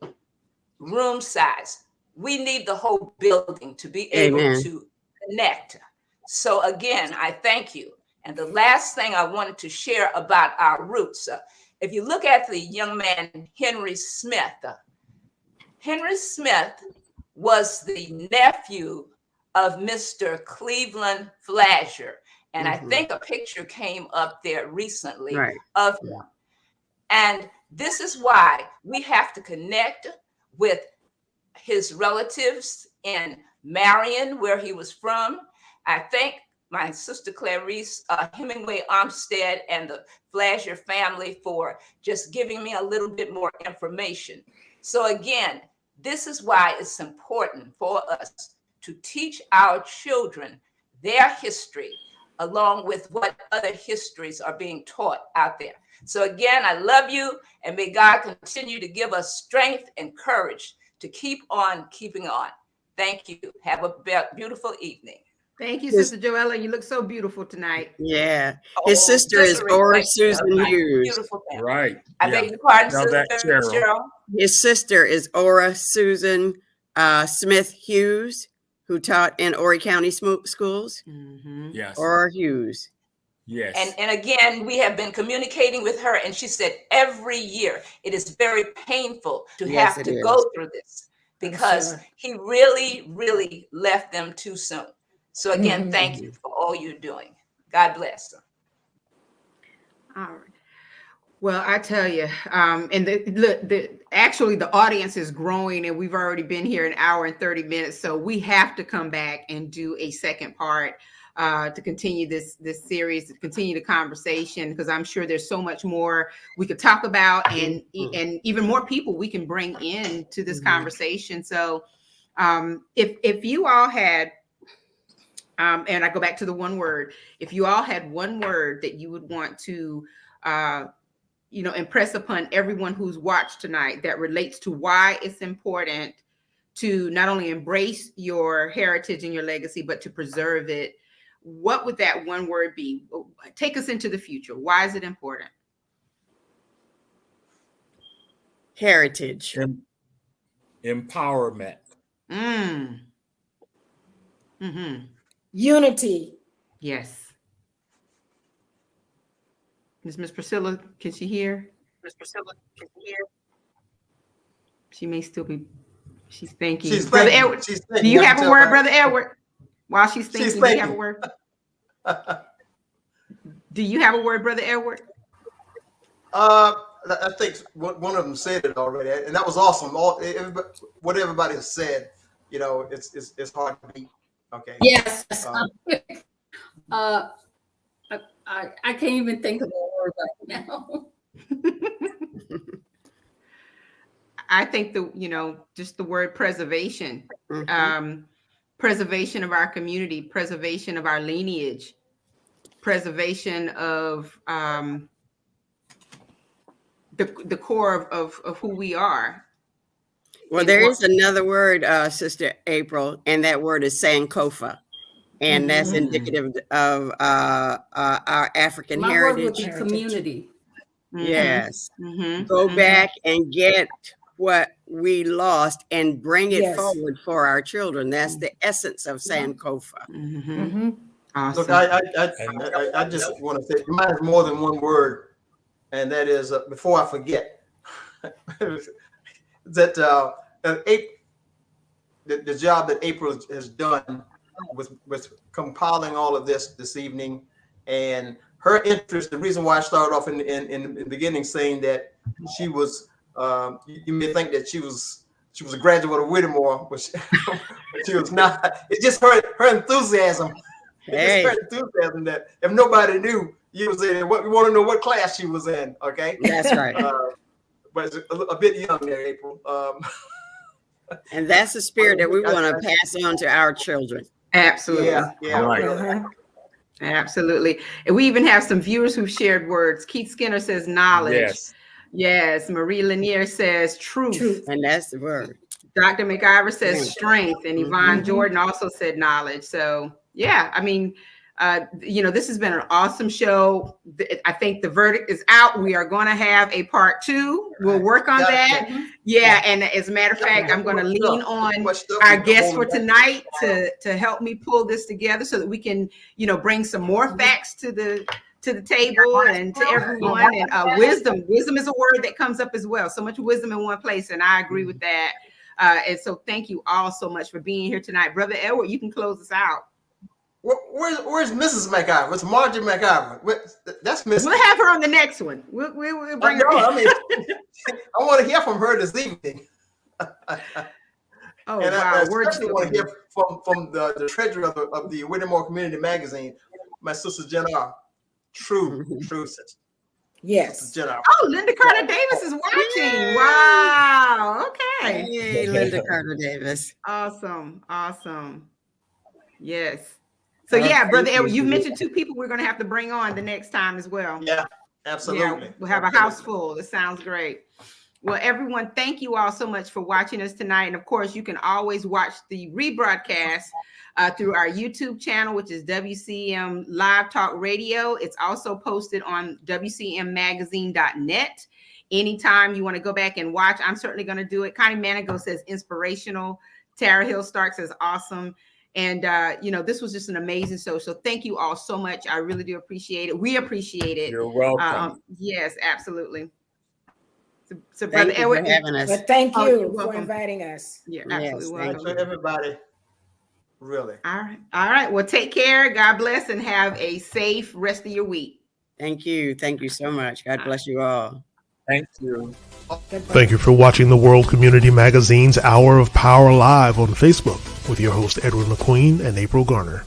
Speaker 10: room size. We need the whole building to be able to connect. So again, I thank you. And the last thing I wanted to share about our roots, if you look at the young man, Henry Smith, Henry Smith was the nephew of Mr. Cleveland Flasher. And I think a picture came up there recently of him. And this is why we have to connect with his relatives in Marian, where he was from. I thank my sister Clarice Hemingway Armstead and the Flasher family for just giving me a little bit more information. So again, this is why it's important for us to teach our children their history along with what other histories are being taught out there. So again, I love you, and may God continue to give us strength and courage to keep on keeping on. Thank you. Have a beautiful evening.
Speaker 4: Thank you, Sister Joella. You look so beautiful tonight.
Speaker 8: Yeah. His sister is Aura Susan Hughes.
Speaker 6: Right.
Speaker 10: I beg your pardon, Sister Cheryl.
Speaker 8: His sister is Aura Susan Smith Hughes, who taught in Horry County schools.
Speaker 6: Yes.
Speaker 8: Aura Hughes.
Speaker 6: Yes.
Speaker 10: And again, we have been communicating with her, and she said every year it is very painful to have to go through this because he really, really left them too soon. So again, thank you for all you're doing. God bless them.
Speaker 4: All right. Well, I tell you, and actually the audience is growing, and we've already been here an hour and 30 minutes. So we have to come back and do a second part to continue this series, to continue the conversation, because I'm sure there's so much more we could talk about, and even more people we can bring in to this conversation. So if you all had, and I go back to the one word, if you all had one word that you would want to impress upon everyone who's watched tonight that relates to why it's important to not only embrace your heritage and your legacy, but to preserve it, what would that one word be? Take us into the future. Why is it important?
Speaker 8: Heritage.
Speaker 6: Empowerment.
Speaker 7: Unity.
Speaker 4: Yes. Miss Priscilla, can she hear? Miss Priscilla, can she hear? She may still be, she's thinking. Brother Edward, do you have a word, Brother Edward? While she's thinking, do you have a word? Do you have a word, Brother Edward?
Speaker 3: I think one of them said it already, and that was awesome. What everybody has said, it's hard to beat. Okay.
Speaker 9: Yes. I can't even think of a word right now.
Speaker 4: I think just the word preservation, preservation of our community, preservation of our lineage, preservation of the core of who we are.
Speaker 8: Well, there is another word, Sister April, and that word is Sankofa. And that's indicative of our African
Speaker 9: My word
Speaker 8: heritage.
Speaker 9: would be community.
Speaker 8: Yes. Go back and get what we lost and bring it forward for our children. That's the essence of Sankofa.
Speaker 4: Awesome.
Speaker 3: Look, I just want to say, mine is more than one word, and that is, before I forget, that the job that April has done with compiling all of this evening, and her interest. The reason why I started off in the beginning saying that she was, you may think that she was a graduate of Whittemore, but she was not. It's just her enthusiasm. It's her enthusiasm that if nobody knew, you would say, "What, you want to know what class she was in?" Okay,
Speaker 8: that's right.
Speaker 3: But it's a bit young there, April.
Speaker 8: And that's the spirit that we want to pass on to our children.
Speaker 4: Absolutely.
Speaker 3: Yeah.
Speaker 6: Right.
Speaker 4: Absolutely. And we even have some viewers who've shared words. Keith Skinner says knowledge. Yes. Marie Lanier says truth.
Speaker 8: And that's the word.
Speaker 4: Dr. McKever says strength. And Yvonne Jordan also said knowledge. So yeah, I mean, this has been an awesome show. I think the verdict is out. We are going to have a part 2. We'll work on that. Yeah. And as a matter of fact, I'm going to lean on our guests for tonight to help me pull this together so that we can, bring some more facts to the table and to everyone. And wisdom is a word that comes up as well. So much wisdom in one place. And I agree with that. And so thank you all so much for being here tonight. Brother Edward, you can close us out.
Speaker 3: Where's Mrs. McKever? It's Margie McKever. That's Mrs.
Speaker 4: We'll have her on the next one. We'll bring her.
Speaker 3: I want to hear from her this evening.
Speaker 4: Oh,
Speaker 3: and
Speaker 4: wow.
Speaker 3: I especially want to hear from the treasurer of the Whittemore Community Magazine, my sister Jenna. True sister.
Speaker 7: Yes.
Speaker 3: Jenna.
Speaker 4: Oh, Linda Carter Davis is watching. Yeah. Wow. Okay.
Speaker 8: Hey, Linda Carter Davis.
Speaker 4: Awesome. Yes. So yeah, Brother Edward, you've mentioned 2 people we're going to have to bring on the next time as well.
Speaker 3: Yeah, absolutely.
Speaker 4: Yeah, we'll have a house full. It sounds great. Well, everyone, thank you all so much for watching us tonight. And of course, you can always watch the rebroadcast through our YouTube channel, which is WCM Live Talk Radio. It's also posted on WCMmagazine.net. Anytime you want to go back and watch, I'm certainly going to do it. Connie Manigo says inspirational. Tara Hill Stark says awesome. And, this was just an amazing show. So thank you all so much. I really do appreciate it. We appreciate it.
Speaker 6: You're welcome.
Speaker 4: Yes, absolutely. So Brother
Speaker 8: Thank you
Speaker 4: Edward,
Speaker 8: for having us.
Speaker 7: But thank you for
Speaker 4: welcome.
Speaker 7: inviting us.
Speaker 4: You're absolutely welcome.
Speaker 3: Thanks for everybody. Really.
Speaker 4: All right. Well, take care. God bless and have a safe rest of your week.
Speaker 8: Thank you. Thank you so much. God bless you all.
Speaker 6: Thank you.
Speaker 2: Thank you for watching the World Community Magazine's Hour of Power Live on Facebook with your host Edward McQueen and April Garner.